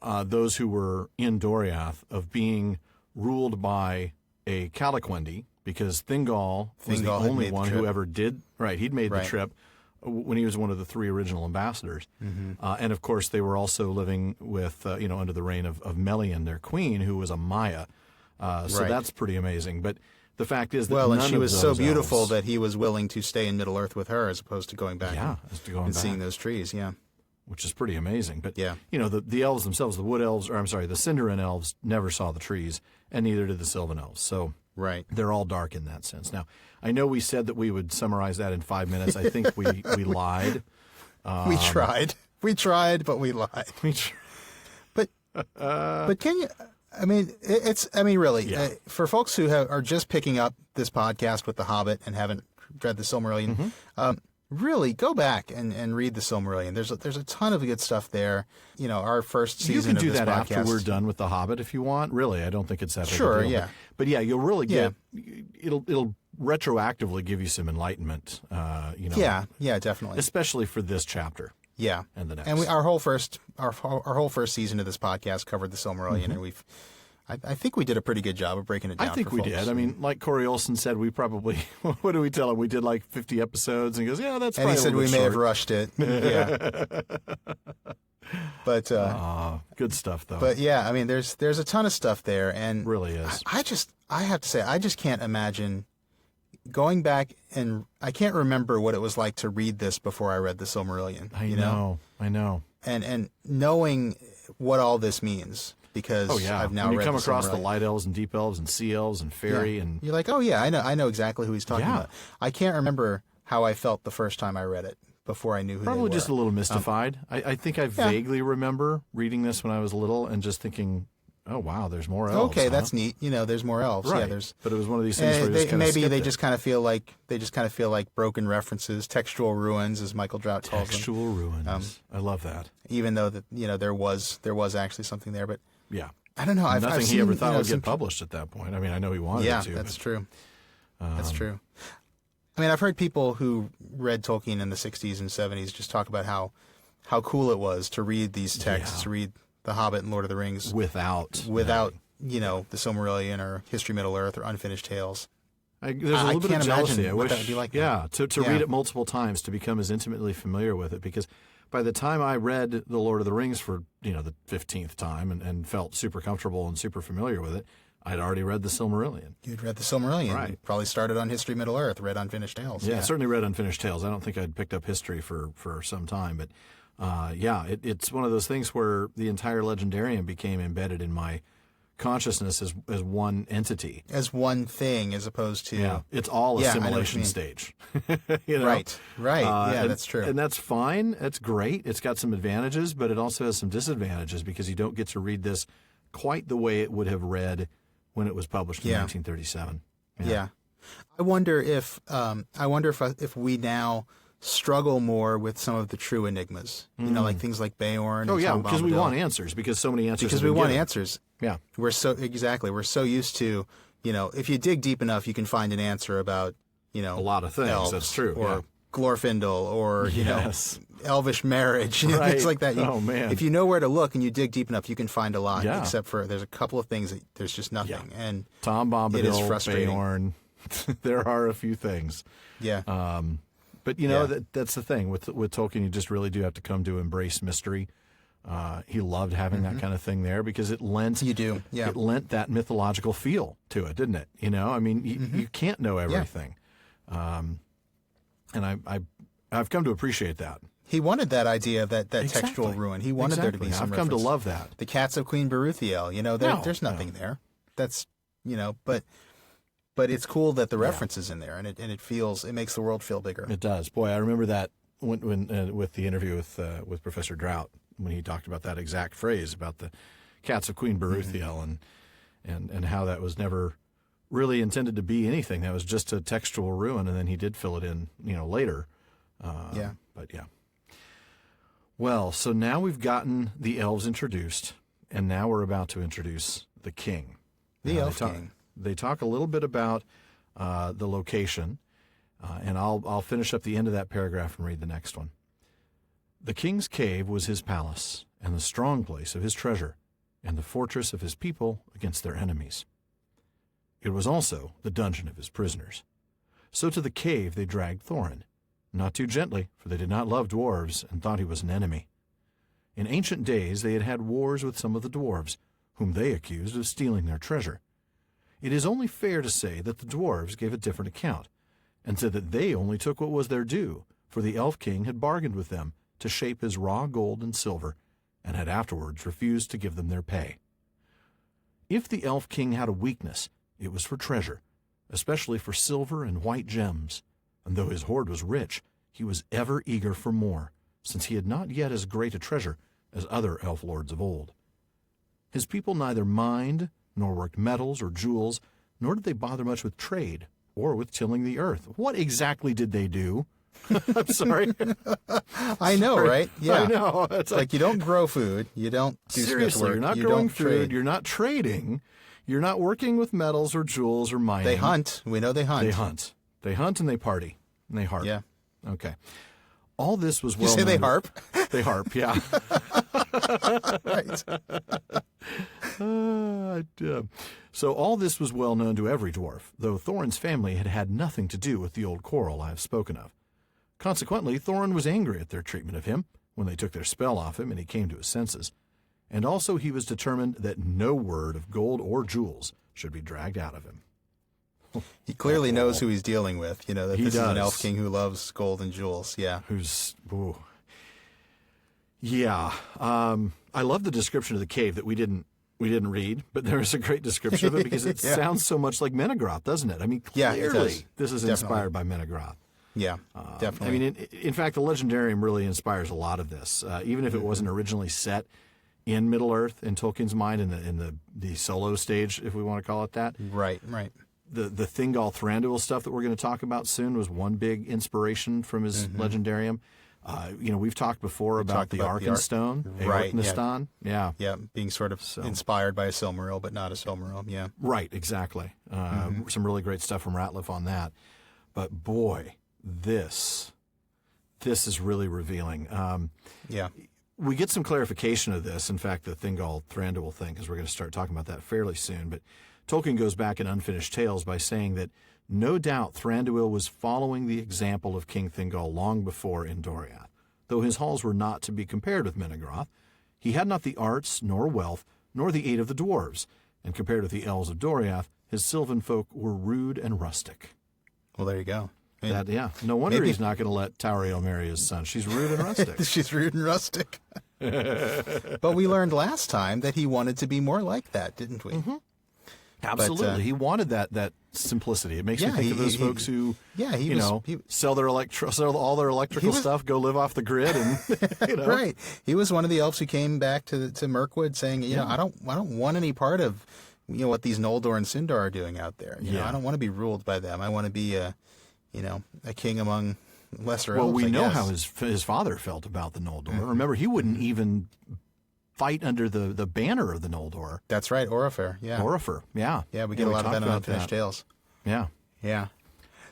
those who were in Doriath, of being ruled by a Calaquendi, because Thingol was the only one who ever did. Right, he'd made the trip when he was one of the three original ambassadors. And, of course, they were also living with, under the reign of Melian, their queen, who was a Maya. So that's pretty amazing. But the fact is that and she was so beautiful elves, that he was willing to stay in Middle-earth with her as opposed to going back and seeing those trees, which is pretty amazing. But, the elves themselves, the Wood Elves, the Sindarin Elves never saw the trees, and neither did the Sylvan Elves. So they're all dark in that sense. Now, I know we said that we would summarize that in 5 minutes. I think we lied. We tried, but we lied. But can you... really, for folks who are just picking up this podcast with The Hobbit and haven't read the Silmarillion, really go back and read the Silmarillion. There's a ton of good stuff there. Our first season of this podcast. You can do that after we're done with The Hobbit if you want. Really, I don't think it's that big a deal. Yeah. But you'll really get, it'll retroactively give you some enlightenment, Yeah, definitely. Especially for this chapter. Yeah, and the next. And our whole first season of this podcast covered the Silmarillion, and I think we did a pretty good job of breaking it down. I think we did. I mean, like Corey Olson said, we probably what do we tell him? We did like 50 episodes, and he goes, "Yeah, that's." And he said we may have rushed it. But good stuff though. But there's a ton of stuff there, and really is. I have to say, I just can't imagine going back, and I can't remember what it was like to read this before I read the Silmarillion. I know. And knowing what all this means, because I've now when you read come the across the Silmarillion. light elves and deep elves and sea elves and fairy and You're like, oh yeah, I know exactly who he's talking Yeah. about. I can't remember how I felt the first time I read it before I knew who probably they just a were. little mystified. I think I vaguely remember reading this when I was little and just thinking, oh wow, there's more elves. Okay, huh? that's neat. There's more elves. right. Yeah, there's. But it was one of these things where you just kind of Maybe they skipped just kind of feel like broken references, textual ruins, as Michael Drought calls them. textual ruins. I love that. Even though that there was actually something there, but Yeah. I don't know. I've Nothing seen, he ever thought would some get published at that point. I mean, I know he wanted Yeah, it to. that's but, true. That's true. I mean, I've heard people who read Tolkien in the 60s and 70s just talk about how cool it was to read these texts, to read The Hobbit and Lord of the Rings without the Silmarillion or History Middle-earth or Unfinished Tales. there's a little bit can't of jealousy. imagine I what wish, that would be like. to read it multiple times to become as intimately familiar with it. Because by the time I read The Lord of the Rings for the 15th time and felt super comfortable and super familiar with it, I'd already read the Silmarillion. You'd read the Silmarillion. Right. You probably started on History Middle-earth, read Unfinished Tales. Yeah, certainly read Unfinished Tales. I don't think I'd picked up history for some time, but it's one of those things where the entire Legendarium became embedded in my consciousness as one entity. As one thing, as opposed to... It's all Yeah, I know what you assimilation mean. stage. Right. Yeah, and, that's true. And that's fine. That's great. It's got some advantages, but it also has some disadvantages because you don't get to read this quite the way it would have read when it was published in 1937. Yeah. I wonder if we now struggle more with some of the true enigmas. Like things like Beorn. Oh and yeah, Tom because we Bombadil. want answers. Because so many answers. Because have we been want given. answers. Yeah. We're so used to, if you dig deep enough, you can find an answer about, A lot of things. elves, That's true. Or yeah. Glorfindel, or Yes. elvish marriage, Right. things like that. Oh, man. If you know where to look and you dig deep enough, you can find a lot. Yeah. Except for there's a couple of things that there's just nothing, and Tom Bombadil, it is frustrating. Beorn. There are a few things. yeah, But that's the thing with Tolkien. You just really do have to come to embrace mystery. He loved having that kind of thing there because it lent you do. Yeah, it lent that mythological feel to it, didn't it? I mean, you can't know everything, and I've come to appreciate that. he wanted that idea of that Exactly. textual ruin. He wanted there to be Exactly. some. I've come to reference. love that. The cats of Queen Beruthiel. There's nothing there. That's but it's cool that the reference is in there, and it makes the world feel bigger. It does. Boy, I remember that when with the interview with Professor Drought when he talked about that exact phrase about the cats of Queen Beruthiel and how that was never really intended to be anything. That was just a textual ruin, and then he did fill it in, later. But yeah. Well, so now we've gotten the elves introduced, and now we're about to introduce the king. The Elf King. They talk a little bit about the location, and I'll finish up the end of that paragraph and read the next one. The king's cave was his palace, and the strong place of his treasure, and the fortress of his people against their enemies. It was also the dungeon of his prisoners. So to the cave they dragged Thorin, not too gently, for they did not love dwarves and thought he was an enemy. In ancient days they had had wars with some of the dwarves, whom they accused of stealing their treasure. It is only fair to say that the dwarves gave a different account, and said that they only took what was their due, for the elf king had bargained with them to shape his raw gold and silver, and had afterwards refused to give them their pay. If the elf king had a weakness, it was for treasure, especially for silver and white gems, and though his hoard was rich, he was ever eager for more, since he had not yet as great a treasure as other elf lords of old. His people neither mined, nor worked metals or jewels, nor did they bother much with trade, or with tilling the earth. What exactly did they do? I'm sorry. I know, right? Yeah, I know. It's like you don't grow food, you don't do smith seriously, work, you're not you growing don't food, trade. you're not trading, you're not working with metals or jewels or mining. They hunt. We know they hunt. They hunt. They hunt and they party. And they harp. Yeah. Okay. All this was well You say they known- harp? They harp, yeah. Right. So all this was well known to every dwarf, though Thorin's family had had nothing to do with the old quarrel I have spoken of. Consequently, Thorin was angry at their treatment of him when they took their spell off him and he came to his senses. And also he was determined that no word of gold or jewels should be dragged out of him. He clearly knows who he's dealing with, that He this is an does. elf king who loves gold and jewels. Yeah. Yeah. I love the description of the cave that we didn't we didn't read, but there's a great description of it because it sounds so much like Menegroth, doesn't it? I mean, clearly it does. This is inspired by Menegroth. Yeah, definitely. I mean, in fact, the Legendarium really inspires a lot of this, even if it wasn't originally set in Middle-earth in Tolkien's mind in the solo stage, if we want to call it that. Right. The Thingol Thranduil stuff that we're going to talk about soon was one big inspiration from his Legendarium. We've talked before about the Arkenstone, right? Yeah, being sort of inspired by a Silmaril, but not a Silmaril. Yeah, right, exactly. Some really great stuff from Rateliff on that. But boy, this is really revealing. We get some clarification of this. In fact, the Thingol Thranduil thing, because we're going to start talking about that fairly soon. But Tolkien goes back in Unfinished Tales by saying that no doubt Thranduil was following the example of King Thingol long before in Doriath. Though his halls were not to be compared with Menegroth, he had not the arts, nor wealth, nor the aid of the dwarves, and compared with the elves of Doriath, his sylvan folk were rude and rustic. Well, there you go. No wonder he's not going to let Tauriel marry his son. She's rude and rustic. She's rude and rustic. But we learned last time that he wanted to be more like that, didn't we? Mm-hmm. Absolutely. He wanted that simplicity. It makes me think of those folks who, sell all their electrical stuff, go live off the grid, and Right. He was one of the elves who came back to Mirkwood saying, I don't want any part of what these Noldor and Sindar are doing out there. I don't want to be ruled by them. I want to be a king among lesser elves. Well, we know how his father felt about the Noldor. Mm-hmm. Remember, he wouldn't even fight under the banner of the Noldor. That's right, Orifer. Yeah, Orifer. Yeah, yeah. We get a lot of that in Unfinished Tales. Yeah.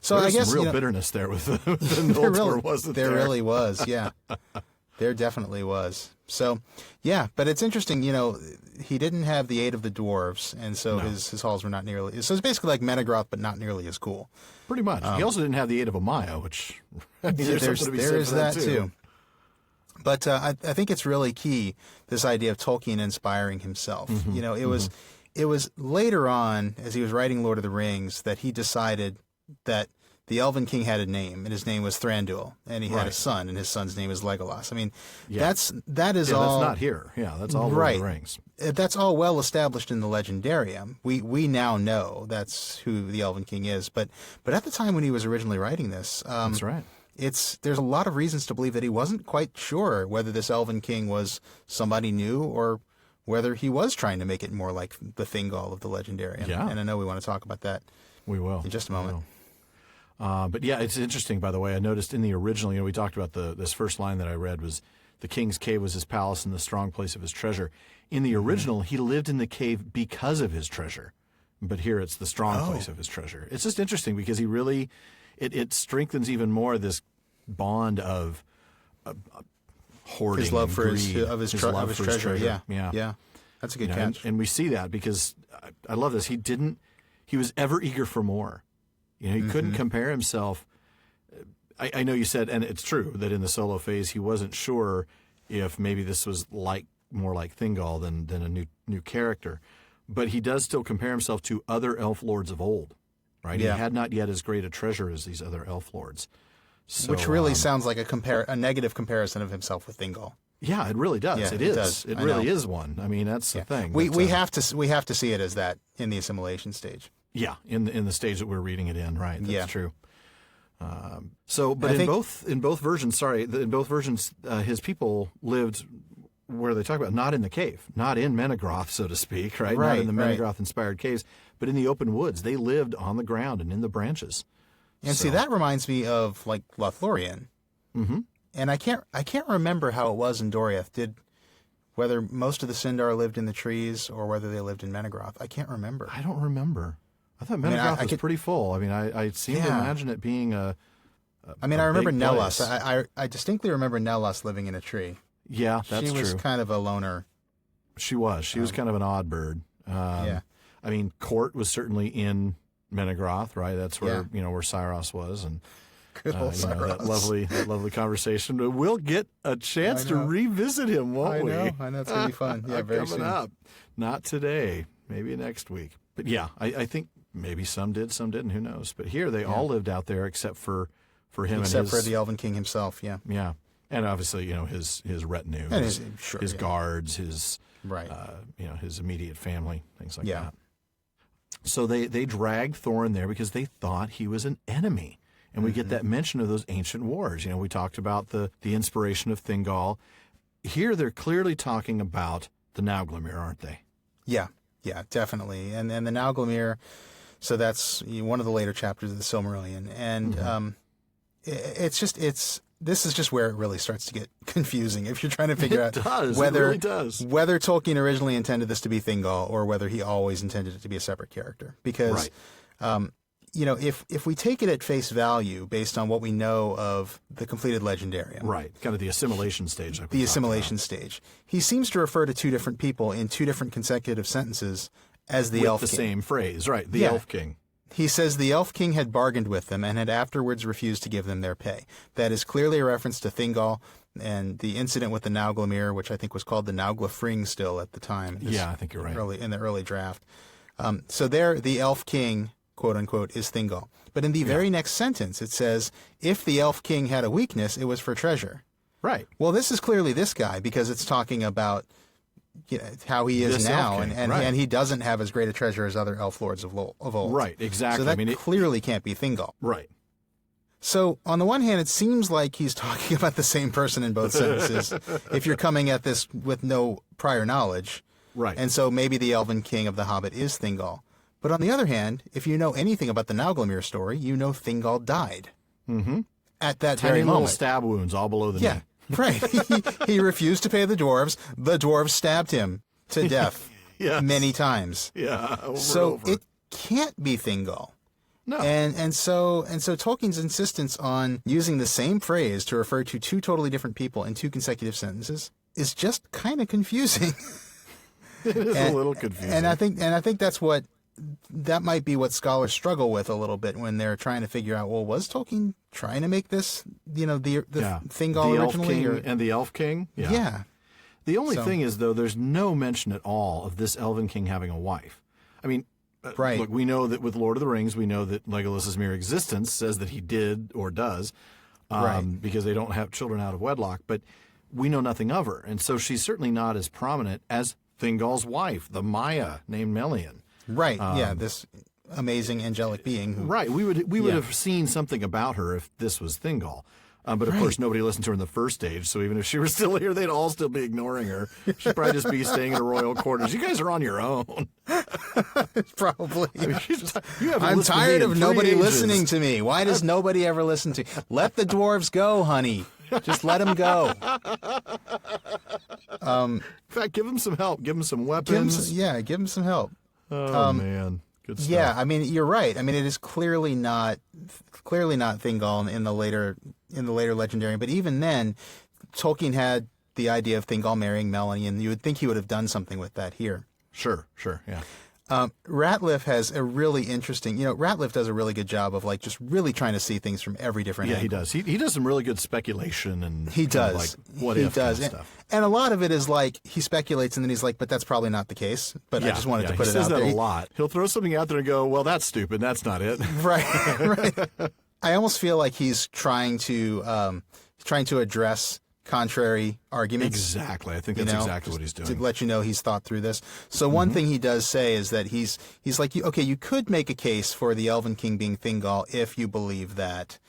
So I guess real bitterness there with the Noldor, wasn't there? There really was. Yeah, there definitely was. So, yeah, but it's interesting. He didn't have the aid of the dwarves, and so his halls were not nearly. So it's basically like Menegroth, but not nearly as cool. Pretty much. He also didn't have the aid of a Maya, which there is that too. But I think it's really key, this idea of Tolkien inspiring himself. Mm-hmm. It was later on, as he was writing Lord of the Rings, that he decided that the Elvenking had a name, and his name was Thranduil, and he had a son, and his son's name is Legolas. I mean, that is all. That's not here. Yeah, that's all Lord of the Rings. That's all well established in the Legendarium. We now know that's who the Elvenking is, but at the time when he was originally writing this, that's right. There's a lot of reasons to believe that he wasn't quite sure whether this Elvenking was somebody new or whether he was trying to make it more like the Thingol of the Legendarium. Yeah. And I know we want to talk about that. We will in just a moment. But yeah, it's interesting, by the way. I noticed in the original, we talked about this first line that I read was, the king's cave was his palace and the strong place of his treasure. In the original, he lived in the cave because of his treasure. But here it's the strong place of his treasure. It's just interesting because he really, it strengthens even more this bond of hoarding, his love for greed, his treasure. Yeah. That's a good catch. And we see that because I love this. He was ever eager for more. He couldn't compare himself. I know you said, and it's true, that in the solo phase he wasn't sure if maybe this was more like Thingol than a new character. But he does still compare himself to other elf lords of old, right? Yeah. He had not yet as great a treasure as these other elf lords. So, which really sounds like a negative comparison of himself with Thingol. Yeah, it really does. Yeah, it is. Does. It really is one. I mean, that's the thing. We have to see it as that in the assimilation stage. Yeah, in the stage that we're reading it in, right? That's true. But in both versions, his people lived where they talk about not in the cave, not in Menegroth, so to speak, right? Not in the Menegroth-inspired caves, but in the open woods. They lived on the ground and in the branches. And see, that reminds me of like Lothlorien. Mm-hmm. And I can't remember how it was in Doriath. Whether most of the Sindar lived in the trees or whether they lived in Menegroth. I can't remember. I don't remember. I thought Menegroth was pretty full. I mean, I seem to imagine it being I remember Nellas. Place. I distinctly remember Nellas living in a tree. Yeah, that's true. She was kind of a loner. She was. She was kind of an odd bird. I mean, Court was certainly in Menegroth, right? That's where where Cyros was, and good old Cyros. That lovely conversation. But we'll get a chance to revisit him, won't we? I know. It's gonna be fun. Yeah, very coming soon. Up. Not today. Maybe next week. But yeah, I think maybe some did, some didn't. Who knows? But here they all lived out there except for him, except for the Elvenking himself. Yeah. Yeah. And obviously, his retinue, And his guards, his Right. His immediate family, things like Yeah. that. So they dragged Thorin there because they thought he was an enemy. And we get that mention of those ancient wars. We talked about the inspiration of Thingol. Here they're clearly talking about the Nauglamir, aren't they? Yeah, definitely. And the Nauglamir, so that's one of the later chapters of the Silmarillion. And this is just where it really starts to get confusing if you're trying to figure out It whether really does. whether Tolkien originally intended this to be Thingol or whether he always intended it to be a separate character. Because, if we take it at face value based on what we know of the completed Legendarium, Right, kind of the assimilation stage. Like the assimilation stage, he seems to refer to two different people in two different consecutive sentences as the Elf the King. same phrase, right? The Elf King. He says the Elf King had bargained with them and had afterwards refused to give them their pay. That is clearly a reference to Thingol and the incident with the Nauglamir, which I think was called the Nauglafring still at the time. Yeah, I think you're right. In the early draft. So there, the Elf King, quote unquote, is Thingol. But in the very next sentence, it says, if the Elf King had a weakness, it was for treasure. Right. Well, this is clearly this guy because it's talking about how he is This now, Elf King, and he doesn't have as great a treasure as other elf lords of old. Right, exactly. So that clearly can't be Thingol. Right. So on the one hand, it seems like he's talking about the same person in both sentences if you're coming at this with no prior knowledge. Right. And so maybe the Elven King of the Hobbit is Thingol. But on the other hand, if you know anything about the Nauglamir story, you know Thingol died. Mm-hmm. At that Tiny very little moment. stab wounds all below the knee. Right. He refused to pay the dwarves. The dwarves stabbed him to death many times. Yeah. So it can't be Thingol. No. And so Tolkien's insistence on using the same phrase to refer to two totally different people in two consecutive sentences is just kind of confusing. It is a little confusing. And I think that might be what scholars struggle with a little bit when they're trying to figure out, well, was Tolkien trying to make this, the Thingol the originally? Elf King and the Elf King? Yeah. The only thing is, though, there's no mention at all of this Elven King having a wife. I mean, right. Look, we know that with Lord of the Rings, we know that Legolas's mere existence says that he did or does, because they don't have children out of wedlock, but we know nothing of her. And so she's certainly not as prominent as Thingol's wife, the Maya named Melian. Right. This amazing angelic being. Who, right. We would have seen something about her if this was Thingol. But of course, nobody listened to her in the first stage. So even if she were still here, they'd all still be ignoring her. She'd probably just be staying in her royal quarters. You guys are on your own. Probably. I mean, you haven't I'm listened to me tired in of 3 nobody ages. listening to me. Why does nobody ever listen to? Let the dwarves go, honey. Just let them go. In fact, give them some help. Give them some weapons. Give them some help. Oh man, good stuff. Yeah, I mean, you're right. I mean, it is clearly not Thingol in the later Legendarium. But even then, Tolkien had the idea of Thingol marrying Melanie, and you would think he would have done something with that here. Sure, yeah. Rateliff has a really interesting, Rateliff does a really good job of just really trying to see things from every different angle. He does. He does some really good speculation and he does. What he if does. kind of stuff. And a lot of it is he speculates and then he's like, but that's probably not the case. But I just wanted to put it out there. He says that a lot. He'll throw something out there and go, well, that's stupid. That's not it. Right. I almost feel like he's trying to address contrary arguments. Exactly. I think that's exactly what he's doing. To let you know he's thought through this. So one thing he does say is that he's like, okay, you could make a case for the Elven King being Thingol if you believe that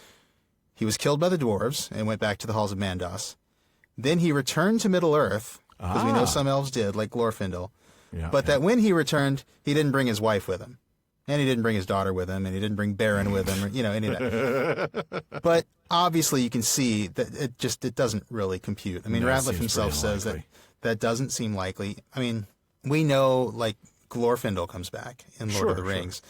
he was killed by the dwarves and went back to the halls of Mandos. Then he returned to Middle-earth, because we know some elves did, like Glorfindel. That when he returned, he didn't bring his wife with him. And he didn't bring his daughter with him, and he didn't bring Beren with him, or, any of that. But obviously you can see that it doesn't really compute. I mean, Rateliff himself says that doesn't seem likely. I mean, we know, Glorfindel comes back in Lord of the Rings.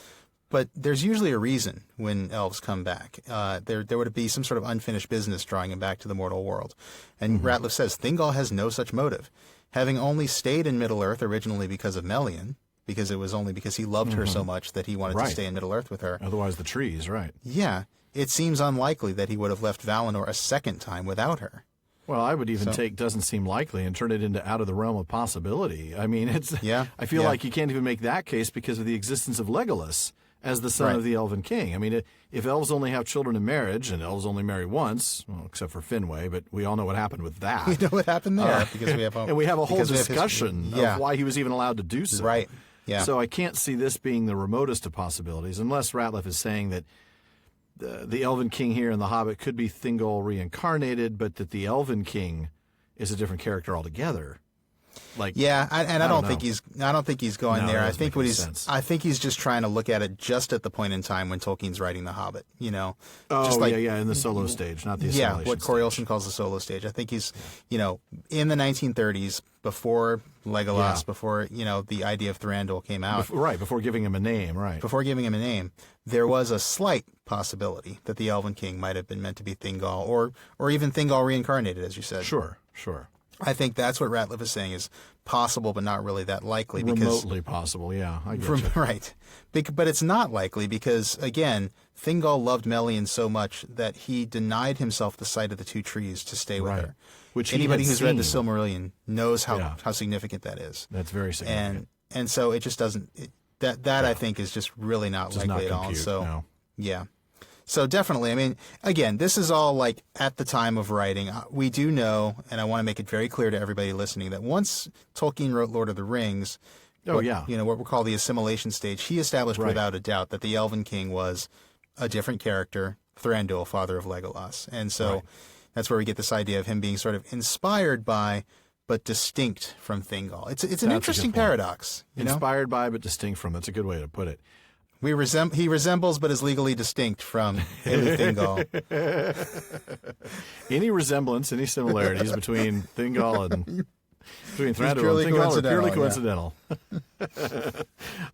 But there's usually a reason when elves come back. There would be some sort of unfinished business drawing him back to the mortal world. And Rateliff says Thingol has no such motive. Having only stayed in Middle-earth originally because of Melian, because it was only because he loved her so much that he wanted to stay in Middle-earth with her. Otherwise the trees, right. Yeah. It seems unlikely that he would have left Valinor a second time without her. Well, I would even take doesn't seem likely and turn it into out of the realm of possibility. I mean, I feel like you can't even make that case because of the existence of Legolas as the son Right. of the Elven King. I mean, if elves only have children in marriage, and elves only marry once, well, except for Finwë, but we all know what happened with that. You know what happened there because we have and we have a whole because we have discussion of why he was even allowed to do so. Right. Yeah. So I can't see this being the remotest of possibilities, unless Rateliff is saying that the Elven King here in The Hobbit could be Thingol reincarnated, but that the Elven King is a different character altogether. Like, I don't think he's going No, there. that I doesn't think make any sense. I think he's just trying to look at it just at the point in time when Tolkien's writing The Hobbit. You know, Oh, just like, in the solo stage, not the assimilation what Corey stage. Olsen calls the solo stage. I think he's, in the 1930s, before Legolas, before the idea of Thranduil came out, Before giving him a name, right. before giving him a name, there was a slight possibility that the Elven King might have been meant to be Thingol, or even Thingol reincarnated, as you said. Sure. I think that's what Rateliff is saying is possible, but not really that likely. Remotely possible, yeah. I get you. Right. But it's not likely because, again, Thingol loved Melian so much that he denied himself the sight of the two trees to stay with her. Which anybody he had who's read the seen. Silmarillion knows how significant that is. That's very significant. And so it just doesn't I think is just really not Does likely not at all. compute, So no. yeah. So definitely, I mean, again, this is all like at the time of writing. We do know, and I want to make it very clear to everybody listening, that once Tolkien wrote Lord of the Rings, what we call the assimilation stage, he established without a doubt that the Elven King was a different character, Thranduil, father of Legolas. And so that's where we get this idea of him being sort of inspired by, but distinct from Thingol. It's an interesting paradox. Inspired by, but distinct from. That's a good way to put it. He resembles, but is legally distinct from Thingol. Any resemblance, any similarities between Thingol and between Thranduil and Thingol are purely coincidental.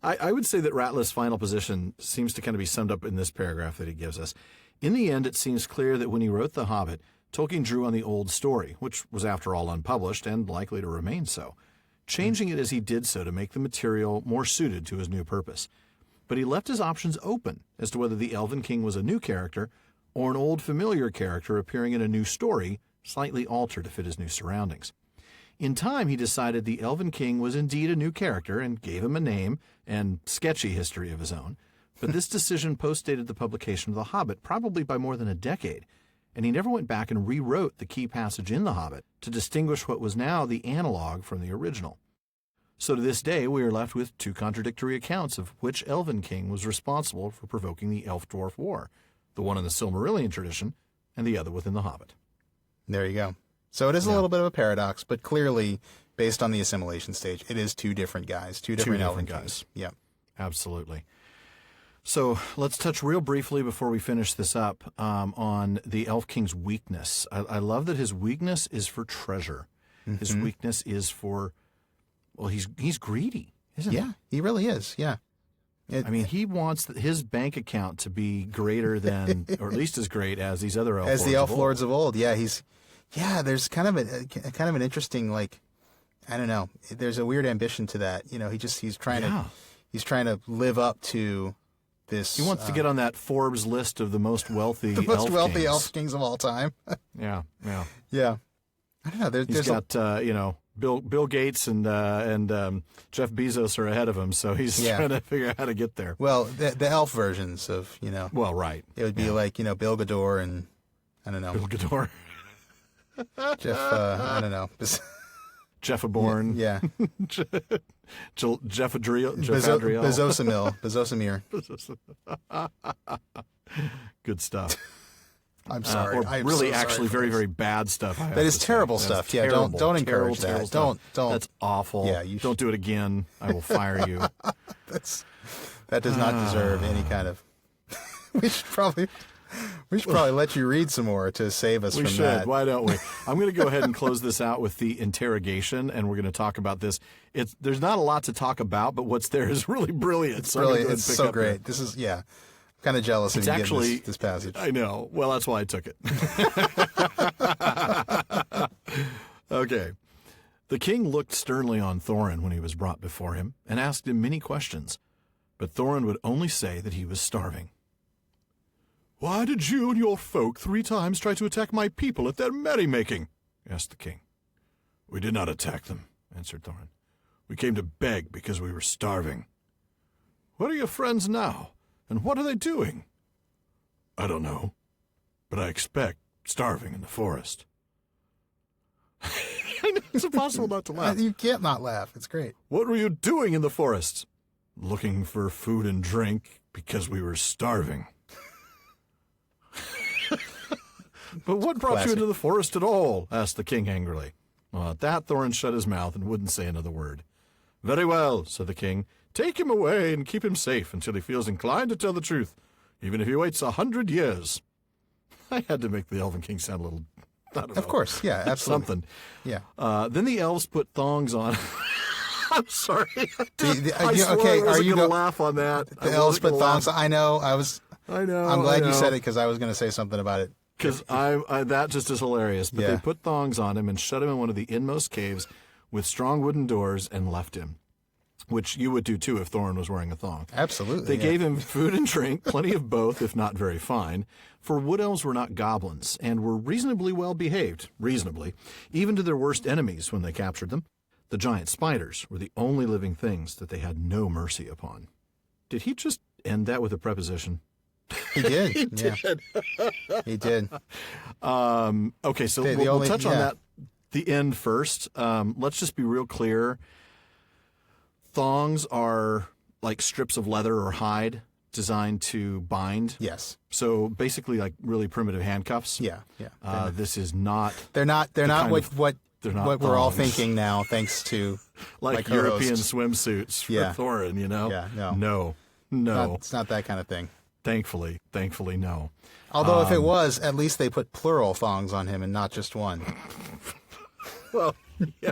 I would say that Ratliff's final position seems to kind of be summed up in this paragraph that he gives us. In the end, it seems clear that when he wrote The Hobbit, Tolkien drew on the old story, which was after all unpublished and likely to remain so, changing it as he did so to make the material more suited to his new purpose. But he left his options open as to whether the Elven King was a new character or an old familiar character appearing in a new story, slightly altered to fit his new surroundings. In time, he decided the Elven King was indeed a new character and gave him a name and sketchy history of his own. But this decision postdated the publication of The Hobbit probably by more than a decade, and he never went back and rewrote the key passage in The Hobbit to distinguish what was now the analog from the original. So to this day, we are left with two contradictory accounts of which Elven King was responsible for provoking the Elf-Dwarf War, the one in the Silmarillion tradition and the other within The Hobbit. There you go. So it is a little bit of a paradox, but clearly, based on the assimilation stage, it is two different guys, two different Elven guys. Yeah. Absolutely. So let's touch real briefly before we finish this up on the Elf King's weakness. I love that his weakness is for treasure. Mm-hmm. His weakness is for... Well, he's greedy, isn't he? Yeah, he really is, yeah. He wants his bank account to be greater than, or at least as great as these other elf lords as the elf of lords of old. Yeah, there's kind of an interesting, like, I don't know. There's a weird ambition to that. He's trying to live up to this. He wants to get on that Forbes list of the most wealthy elf kings of all time. Yeah. I don't know. He's got Bill Gates and Jeff Bezos are ahead of him, so he's trying to figure out how to get there. Well, the elf versions of, Well, right. It would be like, Bill Gador and, I don't know. Bill Gador. Jeff, I don't know. Jeff Aborn. Yeah. Jeff Adriel. Bezosamir. Good stuff. I'm sorry. I'm really actually very, very bad stuff. That is terrible stuff. Yeah, terrible, don't encourage terrible that. Stuff. Don't. That's awful. Yeah, don't do it again. I will fire you. That does not deserve any kind of. We should probably let you read some more to save us from that. We should. Why don't we? I'm going to go ahead and close this out with the interrogation, and we're going to talk about this. There's not a lot to talk about, but what's there is really brilliant. So brilliant. It's so great. This is kind of jealous of you getting this passage. I know. Well, that's why I took it. Okay. The king looked sternly on Thorin when he was brought before him and asked him many questions, but Thorin would only say that he was starving. "Why did you and your folk 3 times try to attack my people at their merrymaking?" asked the king. "We did not attack them," answered Thorin. "We came to beg because we were starving." "Where are your friends now? And what are they doing? I don't know, but I expect starving in the forest. I know, it's impossible not to laugh. You can't not laugh. It's great. What were you doing in the forest? Looking for food and drink because we were starving. But what brought Classic. you into the forest at all? Asked the king angrily. Well, at that, Thorin shut his mouth and wouldn't say another word. Very well, said the king. Take him away and keep him safe until he feels inclined to tell the truth, even if he waits 100 years. I had to make the Elvenking sound a little, I don't know. Of course, yeah, absolutely. Something. Yeah. Then the elves put thongs on. I'm sorry. I swore okay, I wasn't are you going to laugh on that. The elves put thongs. I know. I'm glad you said it because I was going to say something about it. Because that just is hilarious. But Yeah. they put thongs on him and shut him in one of the inmost caves with strong wooden doors and left him, which you would do too if Thorin was wearing a thong. Absolutely. They gave him food and drink, plenty of both, if not very fine. For Wood-elves were not goblins and were reasonably well behaved, even to their worst enemies when they captured them. The giant spiders were the only living things that they had no mercy upon. Did he just end that with a preposition? He did. He yeah. did. He did. Okay, so we'll touch on that, the end first. Let's just be real clear. Thongs are like strips of leather or hide designed to bind. Yes. So basically like really primitive handcuffs. Yeah. Yeah. This is not... They're not what we're all thongs. thinking now, thanks to like my co-host. European swimsuits for Yeah. Thorin, you know? Yeah, no. No. It's not that kind of thing. Thankfully, no. Although if it was, at least they put plural thongs on him and not just one. Well, yeah.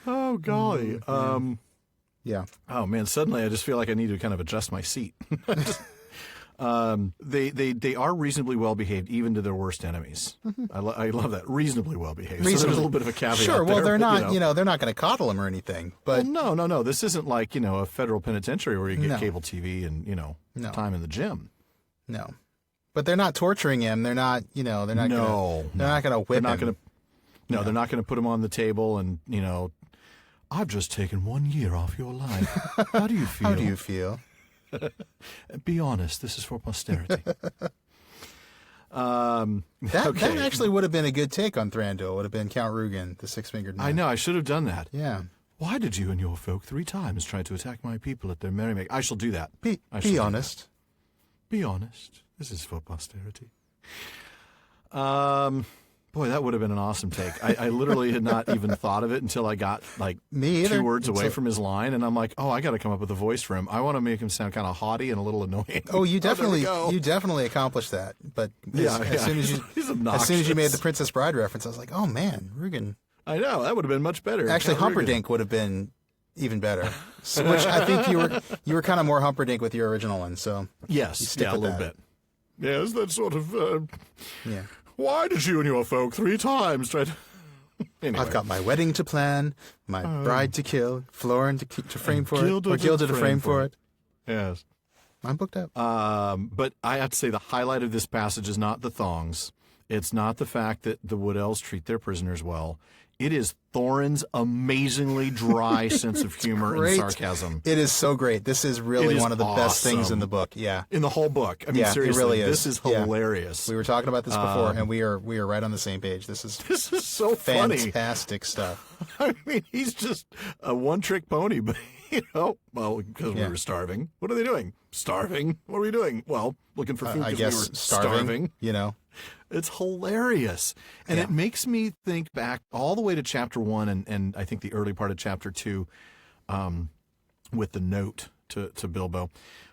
Oh, golly. Yeah. Oh, man, suddenly I just feel like I need to kind of adjust my seat. They are reasonably well behaved, even to their worst enemies. I love that. Reasonably well behaved. So there's a little bit of a caveat. Sure. Well, there, they're but, not. They're not going to coddle him or anything. But well, no. This isn't like a federal penitentiary where you get No. cable TV and No. time in the gym. no. But they're not torturing him. They're not. They're not. They're not going to whip him. They're not going to put him on the table and I've just taken 1 year off your life. How do you feel? How do you feel? Be honest. This is for posterity. That actually would have been a good take on Thranduil. Would have been Count Rugen, the six-fingered man. I know. I should have done that. Yeah. Why did you and your folk 3 times try to attack my people at their merrymaking? I shall do that. Be honest. Be honest. This is for posterity. Boy, that would have been an awesome take. I literally had not even thought of it until I got like Me either. 2 words away from his line, and I'm like, oh, I got to come up with a voice for him. I want to make him sound kind of haughty and a little annoying. Oh, you there we definitely go. accomplished that. But Yeah, as soon as you He's as soon as you made obnoxious. the Princess Bride reference, I was like, oh man, Rugen. I know that would have been much better. Actually, Count Rugen. Humperdinck would have been even better. So, which I think you were kind of more Humperdinck with your original one. So Yes, stick yeah, a with little that. bit. Yes, that sort of. yeah. Why did you and your folk 3 times try to? Anyway. I've got my wedding to plan, my bride to kill, Florin to frame for it, or Gilda to frame for it. Yes. I'm booked up. But I have to say the highlight of this passage is not the thongs. It's not the fact that the Wood-elves treat their prisoners well. It is Thorin's amazingly dry sense of humor and great. sarcasm. It is so great. This is really It is one of the best things awesome. in the book. Yeah. In the whole book. I mean, Yeah, it seriously, really is. this is Yeah. hilarious. We were talking about this before, and we are right on the same page. This is This is so funny. fantastic stuff. I mean, he's just a one-trick pony, but, because we were starving. What are they doing? Starving? What are we doing? Well, looking for food I because guess we were starving. It's hilarious. And Yeah. it makes me think back all the way to chapter 1 and I think the early part of chapter 2 with the note to Bilbo.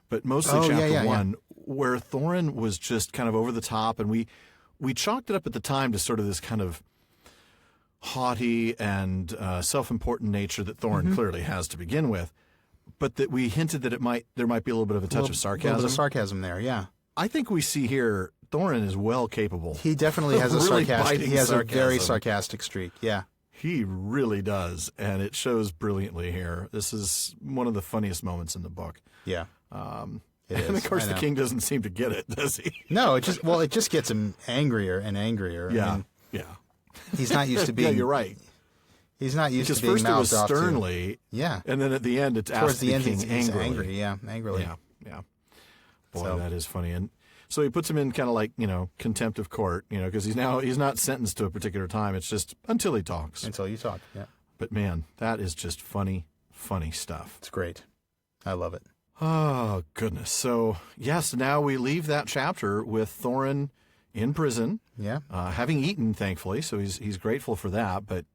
But mostly chapter 1 where Thorin was just kind of over the top, and we chalked it up at the time to sort of this kind of haughty and self-important nature that Thorin clearly has to begin with, but that we hinted that there might be a little bit of a touch of sarcasm. A little bit of sarcasm there, yeah. I think we see here Thorin is well capable. He definitely has a Really sarcastic. biting He has a very sarcasm. sarcastic streak. Yeah. He really does, and it shows brilliantly here. This is one of the funniest moments in the book. Yeah. It And is. of course, I the know. king doesn't seem to get it, does he? No, it just gets him angrier and angrier. I mean, Yeah. he's not used to being. Yeah, you're right. He's not used because to being first it was mouthed off to. sternly, Yeah. and then at the end it's Towards asked the end, king he's angrily. angrily. Yeah. Boy, So- that is funny. And so he puts him in kind of like, contempt of court, because he's not sentenced to a particular time. It's just until he talks. Until you talk, yeah. But man, that is just funny stuff. It's great. I love it. Oh, goodness. So, yes, now we leave that chapter with Thorin in prison, Yeah. having eaten, thankfully. So he's grateful for that, but,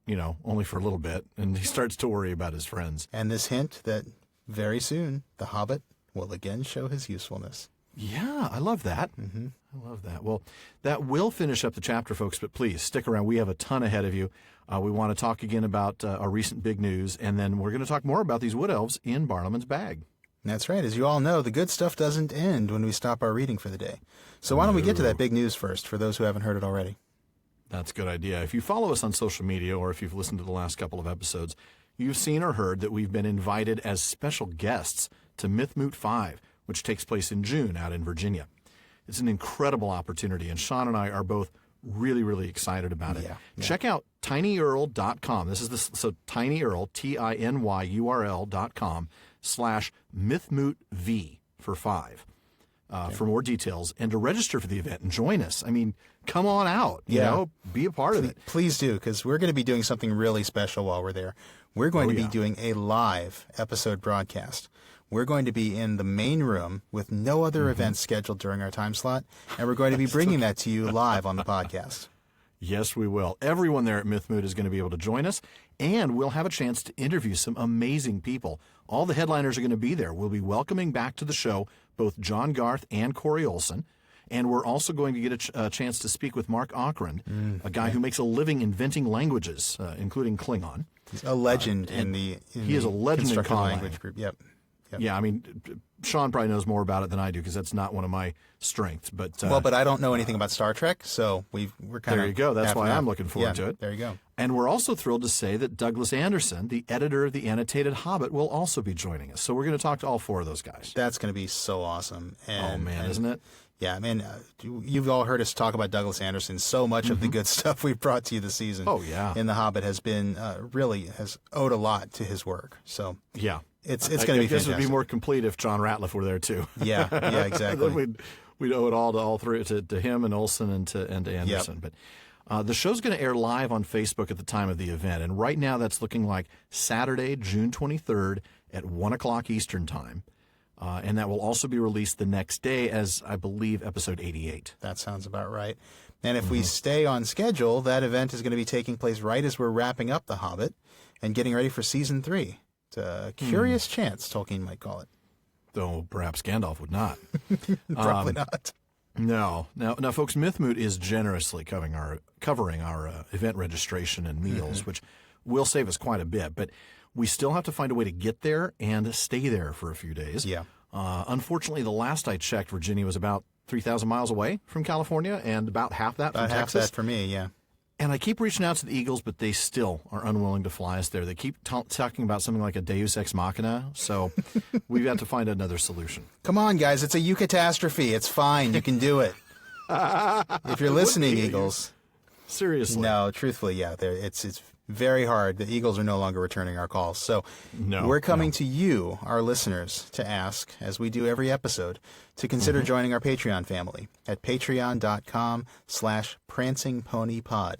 only for a little bit. And he starts to worry about his friends. And this hint that very soon the Hobbit will again show his usefulness. Yeah, I love that. Mm-hmm. I love that. Well, that will finish up the chapter, folks, but please stick around. We have a ton ahead of you. We want to talk again about our recent big news, and then we're going to talk more about these Wood-elves in Bartleman's bag. That's right. As you all know, the good stuff doesn't end when we stop our reading for the day. So why don't we get to that big news first, for those who haven't heard it already? That's a good idea. If you follow us on social media, or if you've listened to the last couple of episodes, you've seen or heard that we've been invited as special guests to Mythmoot 5, which takes place in June out in Virginia. It's an incredible opportunity, and Sean and I are both really, really excited about it. Yeah. Check out tinyurl.com. This is so tinyurl, tinyurl.com/mythmootv for 5 for more details and to register for the event and join us. I mean, come on out, be a part of it. Please do, because we're going to be doing something really special while we're there. We're going to be doing a live episode broadcast. We're going to be in the main room with no other events scheduled during our time slot, and we're going to be bringing that to you live on the podcast. Yes, we will. Everyone there at Mythmoot is going to be able to join us, and we'll have a chance to interview some amazing people. All the headliners are going to be there. We'll be welcoming back to the show both John Garth and Corey Olson, and we're also going to get a chance to speak with Mark Ockrand, a guy who makes a living inventing languages, including Klingon. He's a legend he is a legend in constructed Klingon. language group. Yep. Yeah, I mean, Sean probably knows more about it than I do because that's not one of my strengths. But but I don't know anything about Star Trek, so we're kind of there you go. That's why I'm looking forward to it. There you go. And we're also thrilled to say that Douglas Anderson, the editor of the Annotated Hobbit, will also be joining us. So we're going to talk to all 4 of those guys. That's going to be so awesome. And, isn't it? Yeah, man, you've all heard us talk about Douglas Anderson. So much of the good stuff we've brought to you this season in The Hobbit has been really has owed a lot to his work. So yeah. It's going to be fantastic. fantastic. It would be more complete if John Rateliff were there too. Yeah, exactly. Then we'd owe it all to all 3, to him and Olson and to Anderson. Yep. But the show's going to air live on Facebook at the time of the event, and right now that's looking like Saturday, June 23rd at 1:00 Eastern Time, and that will also be released the next day as, I believe, episode 88. That sounds about right. And if we stay on schedule, that event is going to be taking place right as we're wrapping up The Hobbit and getting ready for Season 3. It's a curious chance, Tolkien might call it. Though perhaps Gandalf would not. Probably not. No. Now, folks, Mythmoot is generously covering our event registration and meals, which will save us quite a bit. But we still have to find a way to get there and stay there for a few days. Yeah. Unfortunately, the last I checked, Virginia was about 3,000 miles away from California, and about half that from half Texas. that for me, yeah. And I keep reaching out to the Eagles, but they still are unwilling to fly us there. They keep talking about something like a Deus Ex Machina, so we've got to find another solution. Come on, guys. It's a eucatastrophe. It's fine. You can do it. If you're listening, Eagles. Seriously. No, truthfully, yeah. It's very hard. The Eagles are no longer returning our calls. So we're coming to you, our listeners, to ask, as we do every episode, to consider joining our Patreon family at patreon.com/prancingponypod.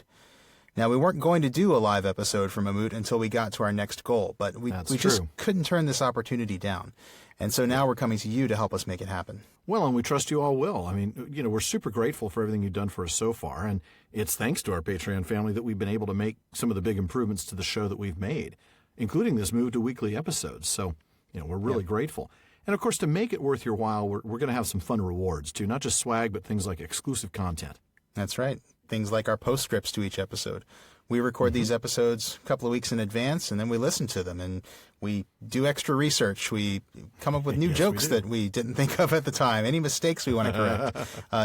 Now, we weren't going to do a live episode from Mythmoot until we got to our next goal, but we just couldn't turn this opportunity down. And so now we're coming to you to help us make it happen. Well, and we trust you all will. I mean, we're super grateful for everything you've done for us so far, and it's thanks to our Patreon family that we've been able to make some of the big improvements to the show that we've made, including this move to weekly episodes. So, we're really grateful. And, of course, to make it worth your while, we're going to have some fun rewards, too. Not just swag, but things like exclusive content. That's right. Things like our postscripts to each episode. We record these episodes a couple of weeks in advance, and then we listen to them, and we do extra research. We come up with new jokes that we didn't think of at the time, any mistakes we want to correct,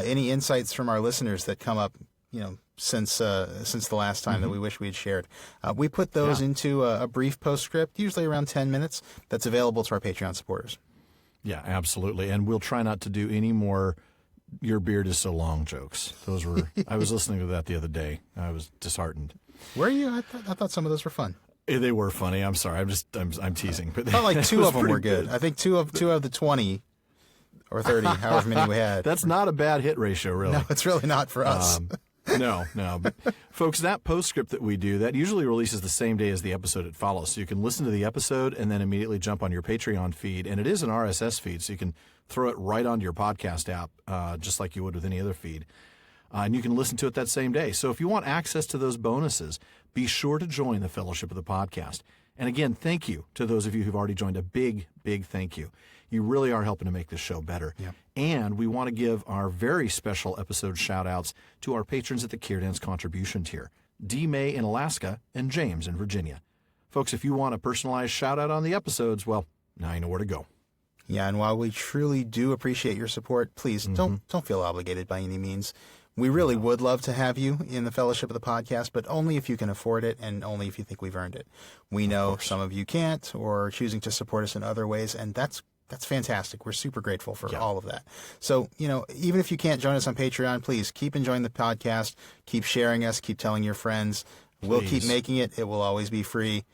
any insights from our listeners that come up, since the last time that we wish we had shared. We put those into a brief postscript, usually around 10 minutes, that's available to our Patreon supporters. Yeah, absolutely. And we'll try not to do any more "your beard is so long" jokes. Those were I was listening to that the other day. I was disheartened. Were you? I thought some of those were fun. They were funny. I'm sorry. I'm teasing. But Felt like two of them were good. I think two of the 20 or 30, however many we had. That's not a bad hit ratio, really. No, it's really not for us. No. But folks, that postscript that we do, that usually releases the same day as the episode it follows. So you can listen to the episode and then immediately jump on your Patreon feed. And it is an RSS feed, so you can throw it right onto your podcast app, just like you would with any other feed. And you can listen to it that same day. So if you want access to those bonuses, be sure to join the Fellowship of the Podcast. And again, thank you to those of you who've already joined. A big, big thank you. You really are helping to make this show better. Yep. And we want to give our very special episode shout-outs to our patrons at the Kierdance contribution tier, D. May in Alaska and James in Virginia. Folks, if you want a personalized shout-out on the episodes, well, now you know where to go. Yeah, and while we truly do appreciate your support, please don't feel obligated by any means. We really would love to have you in the Fellowship of the Podcast, but only if you can afford it and only if you think we've earned it. We know some of you can't or are choosing to support us in other ways, and that's fantastic. We're super grateful for all of that. So, even if you can't join us on Patreon, please keep enjoying the podcast, keep sharing us, keep telling your friends. We'll keep making it. It will always be free.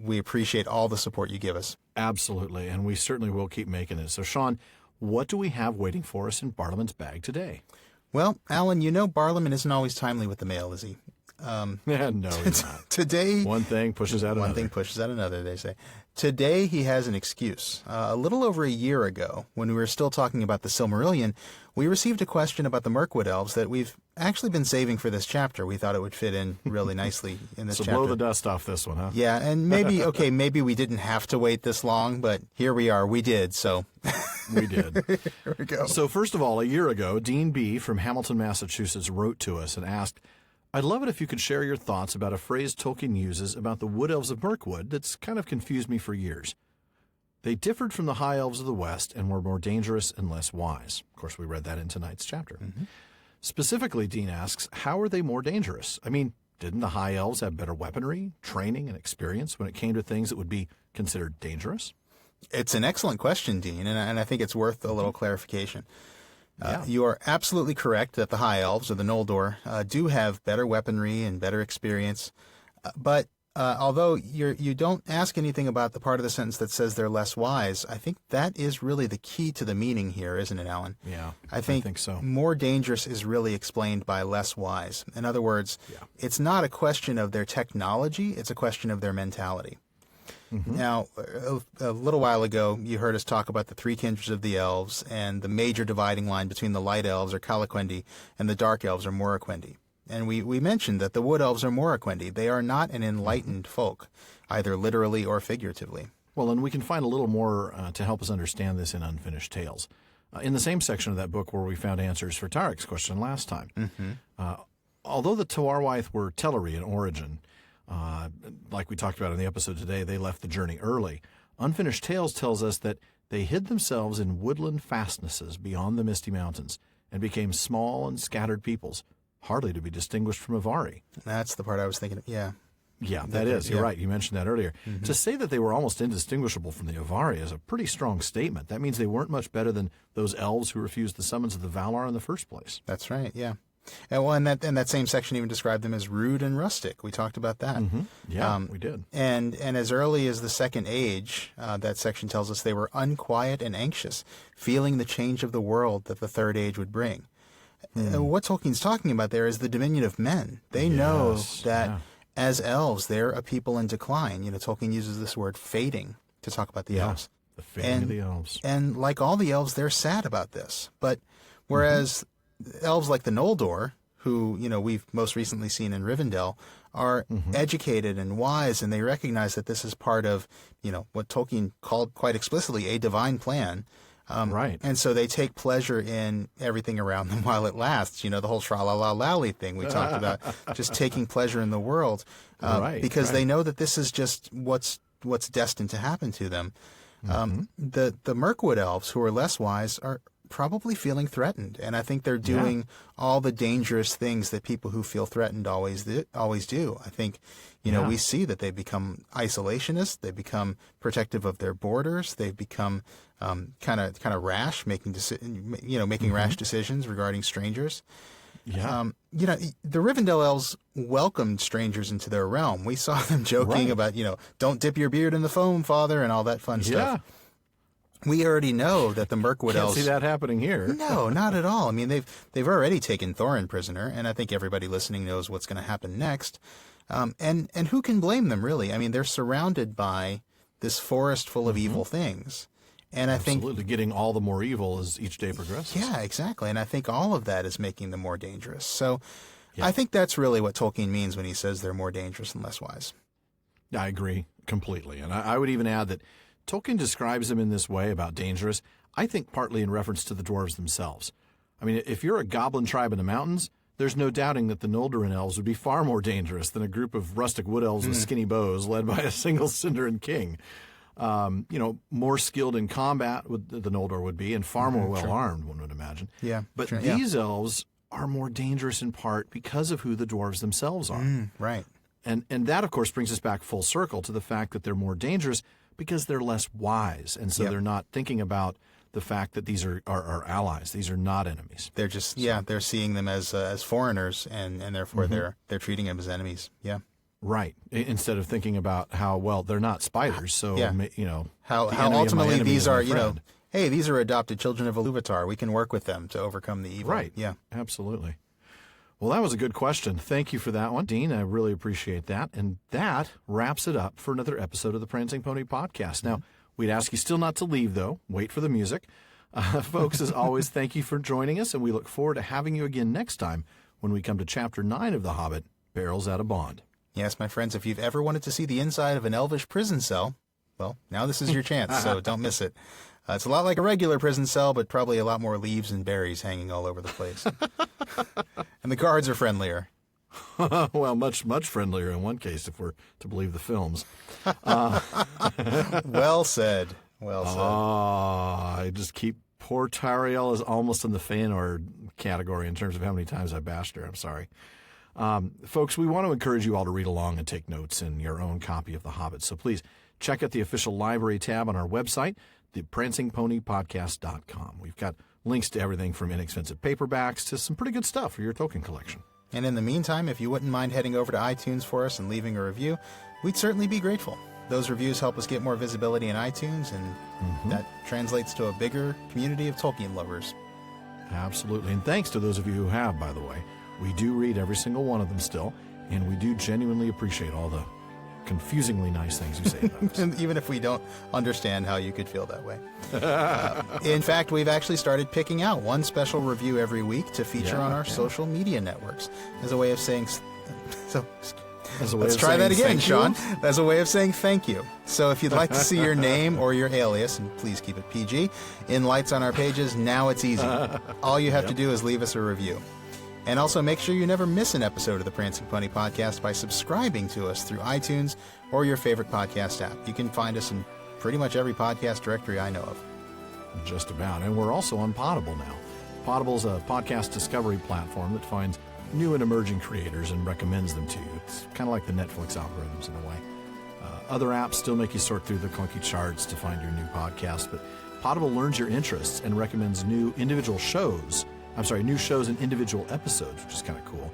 We appreciate all the support you give us. Absolutely, and we certainly will keep making it. So, Sean, what do we have waiting for us in Barliman's bag today? Well, Alan, Barliman isn't always timely with the mail, is he? No, he's not. Today, one thing pushes out another. One thing pushes out another, they say. Today, he has an excuse. A little over a year ago, when we were still talking about the Silmarillion, we received a question about the Mirkwood elves that we've actually been saving for this chapter. We thought it would fit in really nicely in this so chapter. So blow the dust off this one, huh? Yeah, and maybe we didn't have to wait this long, but here we are. We did, so... We did. Here we go. So first of all, a year ago, Dean B. from Hamilton, Massachusetts wrote to us and asked, I'd love it if you could share your thoughts about a phrase Tolkien uses about the Wood-elves of Mirkwood that's kind of confused me for years. They differed from the High Elves of the West and were more dangerous and less wise. Of course, we read that in tonight's chapter. Mm-hmm. Specifically, Dean asks, how are they more dangerous? I mean, didn't the High Elves have better weaponry, training, and experience when it came to things that would be considered dangerous? It's an excellent question, Dean, and I think it's worth a little clarification. You are absolutely correct that the High Elves, or the Noldor, do have better weaponry and better experience. But although you don't ask anything about the part of the sentence that says they're less wise, I think that is really the key to the meaning here, isn't it, Alan? Yeah, I think so. More dangerous is really explained by less wise. In other words, it's not a question of their technology, it's a question of their mentality. Mm-hmm. Now, a little while ago, you heard us talk about the three kindreds of the elves and the major dividing line between the light elves, or Calaquendi, and the dark elves, or Moraquendi. And we mentioned that the wood elves are Moraquendi. They are not an enlightened folk, either literally or figuratively. Well, and we can find a little more to help us understand this in Unfinished Tales. In the same section of that book where we found answers for Tarek's question last time. Mm-hmm. Although the Tuarwaith were Teleri in origin, like we talked about in the episode today, they left the journey early. Unfinished Tales tells us that they hid themselves in woodland fastnesses beyond the Misty Mountains and became small and scattered peoples, hardly to be distinguished from Avari. That's the part I was thinking of, yeah. Yeah, that is. You're right. You mentioned that earlier. Mm-hmm. To say that they were almost indistinguishable from the Avari is a pretty strong statement. That means they weren't much better than those elves who refused the summons of the Valar in the first place. That's right, yeah. And that same section even described them as rude and rustic. We talked about that. Mm-hmm. Yeah, we did. And as early as the Second Age, that section tells us they were unquiet and anxious, feeling the change of the world that the Third Age would bring. What Tolkien's talking about there is the dominion of men. They know that as elves, they're a people in decline. Tolkien uses this word fading to talk about the elves. The fading of the elves. And like all the elves, they're sad about this. But whereas elves like the Noldor, who, we've most recently seen in Rivendell, are educated and wise, and they recognize that this is part of, what Tolkien called quite explicitly a divine plan. Right. And so they take pleasure in everything around them while it lasts. The whole tra-la-la-lally thing we talked about, just taking pleasure in the world, because they know that this is just what's destined to happen to them. The Mirkwood elves, who are less wise, are probably feeling threatened, and I think they're doing all the dangerous things that people who feel threatened always do. I think, we see that they become isolationists, they become protective of their borders, they've become kind of rash, making rash decisions regarding strangers. Yeah. The Rivendell elves welcomed strangers into their realm. We saw them joking about, don't dip your beard in the foam, father, and all that fun stuff. We already know that the Mirkwood elves... Can't see that happening here. No, not at all. I mean, they've already taken Thorin prisoner, and I think everybody listening knows what's going to happen next. And who can blame them, really? I mean, they're surrounded by this forest full of evil things. And I think absolutely getting all the more evil as each day progresses. Yeah, exactly. And I think all of that is making them more dangerous. So I think that's really what Tolkien means when he says they're more dangerous and less wise. I agree completely. And I would even add that Tolkien describes them in this way about dangerous, I think partly in reference to the dwarves themselves. I mean, if you're a goblin tribe in the mountains, there's no doubting that the Noldorin elves would be far more dangerous than a group of rustic wood-elves with skinny bows led by a single Sindarin king. More skilled in combat the Noldor would be, and far more well-armed, one would imagine. Yeah, but these elves are more dangerous in part because of who the dwarves themselves are. Right. And that, of course, brings us back full circle to the fact that they're more dangerous because they're less wise, and so they're not thinking about the fact that these are allies. These are not enemies. They're just they're seeing them as foreigners, and therefore they're treating them as enemies. Yeah. Right. Instead of thinking about how, well, they're not spiders, so, how ultimately these are, hey, these are adopted children of Iluvatar. We can work with them to overcome the evil. Right. Yeah. Absolutely. Well, that was a good question. Thank you for that one, Dean. I really appreciate that. And that wraps it up for another episode of the Prancing Pony Podcast. Now, we'd ask you still not to leave, though. Wait for the music. Folks, as always, thank you for joining us, and we look forward to having you again next time when we come to Chapter 9 of The Hobbit, Barrels Out of Bond. Yes, my friends, if you've ever wanted to see the inside of an elvish prison cell, well, now this is your chance, so don't miss it. It's a lot like a regular prison cell, but probably a lot more leaves and berries hanging all over the place. And the guards are friendlier. Well, much, much friendlier in one case, if we're to believe the films. Well said. Well said. I just keep... Poor Tariel is almost in the Feanor category in terms of how many times I bashed her. I'm sorry. Folks, we want to encourage you all to read along and take notes in your own copy of The Hobbit. So please check out the official library tab on our website, theprancingponypodcast.com. We've got links to everything from inexpensive paperbacks to some pretty good stuff for your Tolkien collection. And in the meantime, if you wouldn't mind heading over to iTunes for us and leaving a review, we'd certainly be grateful. Those reviews help us get more visibility in iTunes, and that translates to a bigger community of Tolkien lovers. Absolutely. And thanks to those of you who have, by the way. We do read every single one of them still, and we do genuinely appreciate all the confusingly nice things you say about us. Even if we don't understand how you could feel that way. In fact, we've actually started picking out one special review every week to feature on our social media networks as a way of saying... Let's try that again, Sean. As a way of saying thank you. So if you'd like to see your name or your alias, and please keep it PG, in lights on our pages, now it's easy. All you have to do is leave us a review. And also make sure you never miss an episode of the Prancing Pony Podcast by subscribing to us through iTunes or your favorite podcast app. You can find us in pretty much every podcast directory I know of. Just about. And we're also on Potable now. Potible's a podcast discovery platform that finds new and emerging creators and recommends them to you. It's kind of like the Netflix algorithms in a way. Other apps still make you sort through the clunky charts to find your new podcast, but Potable learns your interests and recommends new shows and individual episodes, which is kind of cool.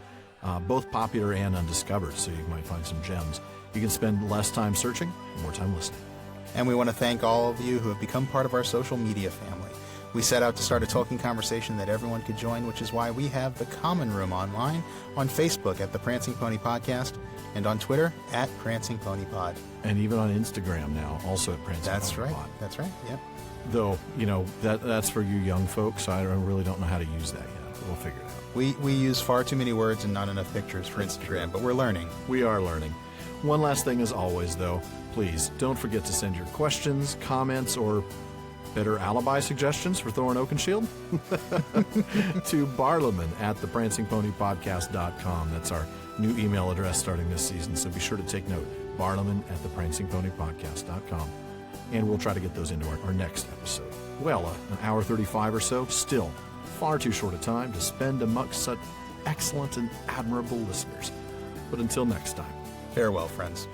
Both popular and undiscovered, so you might find some gems. You can spend less time searching, more time listening. And we want to thank all of you who have become part of our social media family. We set out to start a Tolkien conversation that everyone could join, which is why we have the Common Room online, on Facebook at The Prancing Pony Podcast, and on Twitter at Prancing Pony Pod. And even on Instagram now, also at Prancing Pony Pod. That's right, yep. Though, that's for you young folks. I really don't know how to use that yet. We'll figure it out. We use far too many words and not enough pictures for Instagram, but we're learning. We are learning. One last thing as always, though. Please don't forget to send your questions, comments, or better alibi suggestions for Thorin Oakenshield to Barlaman at theprancingponypodcast.com. That's our new email address starting this season, so be sure to take note. Barlaman at theprancingponypodcast.com. And we'll try to get those into our next episode. Well, an hour 35 or so, still far too short a time to spend amongst such excellent and admirable listeners. But until next time. Farewell, friends.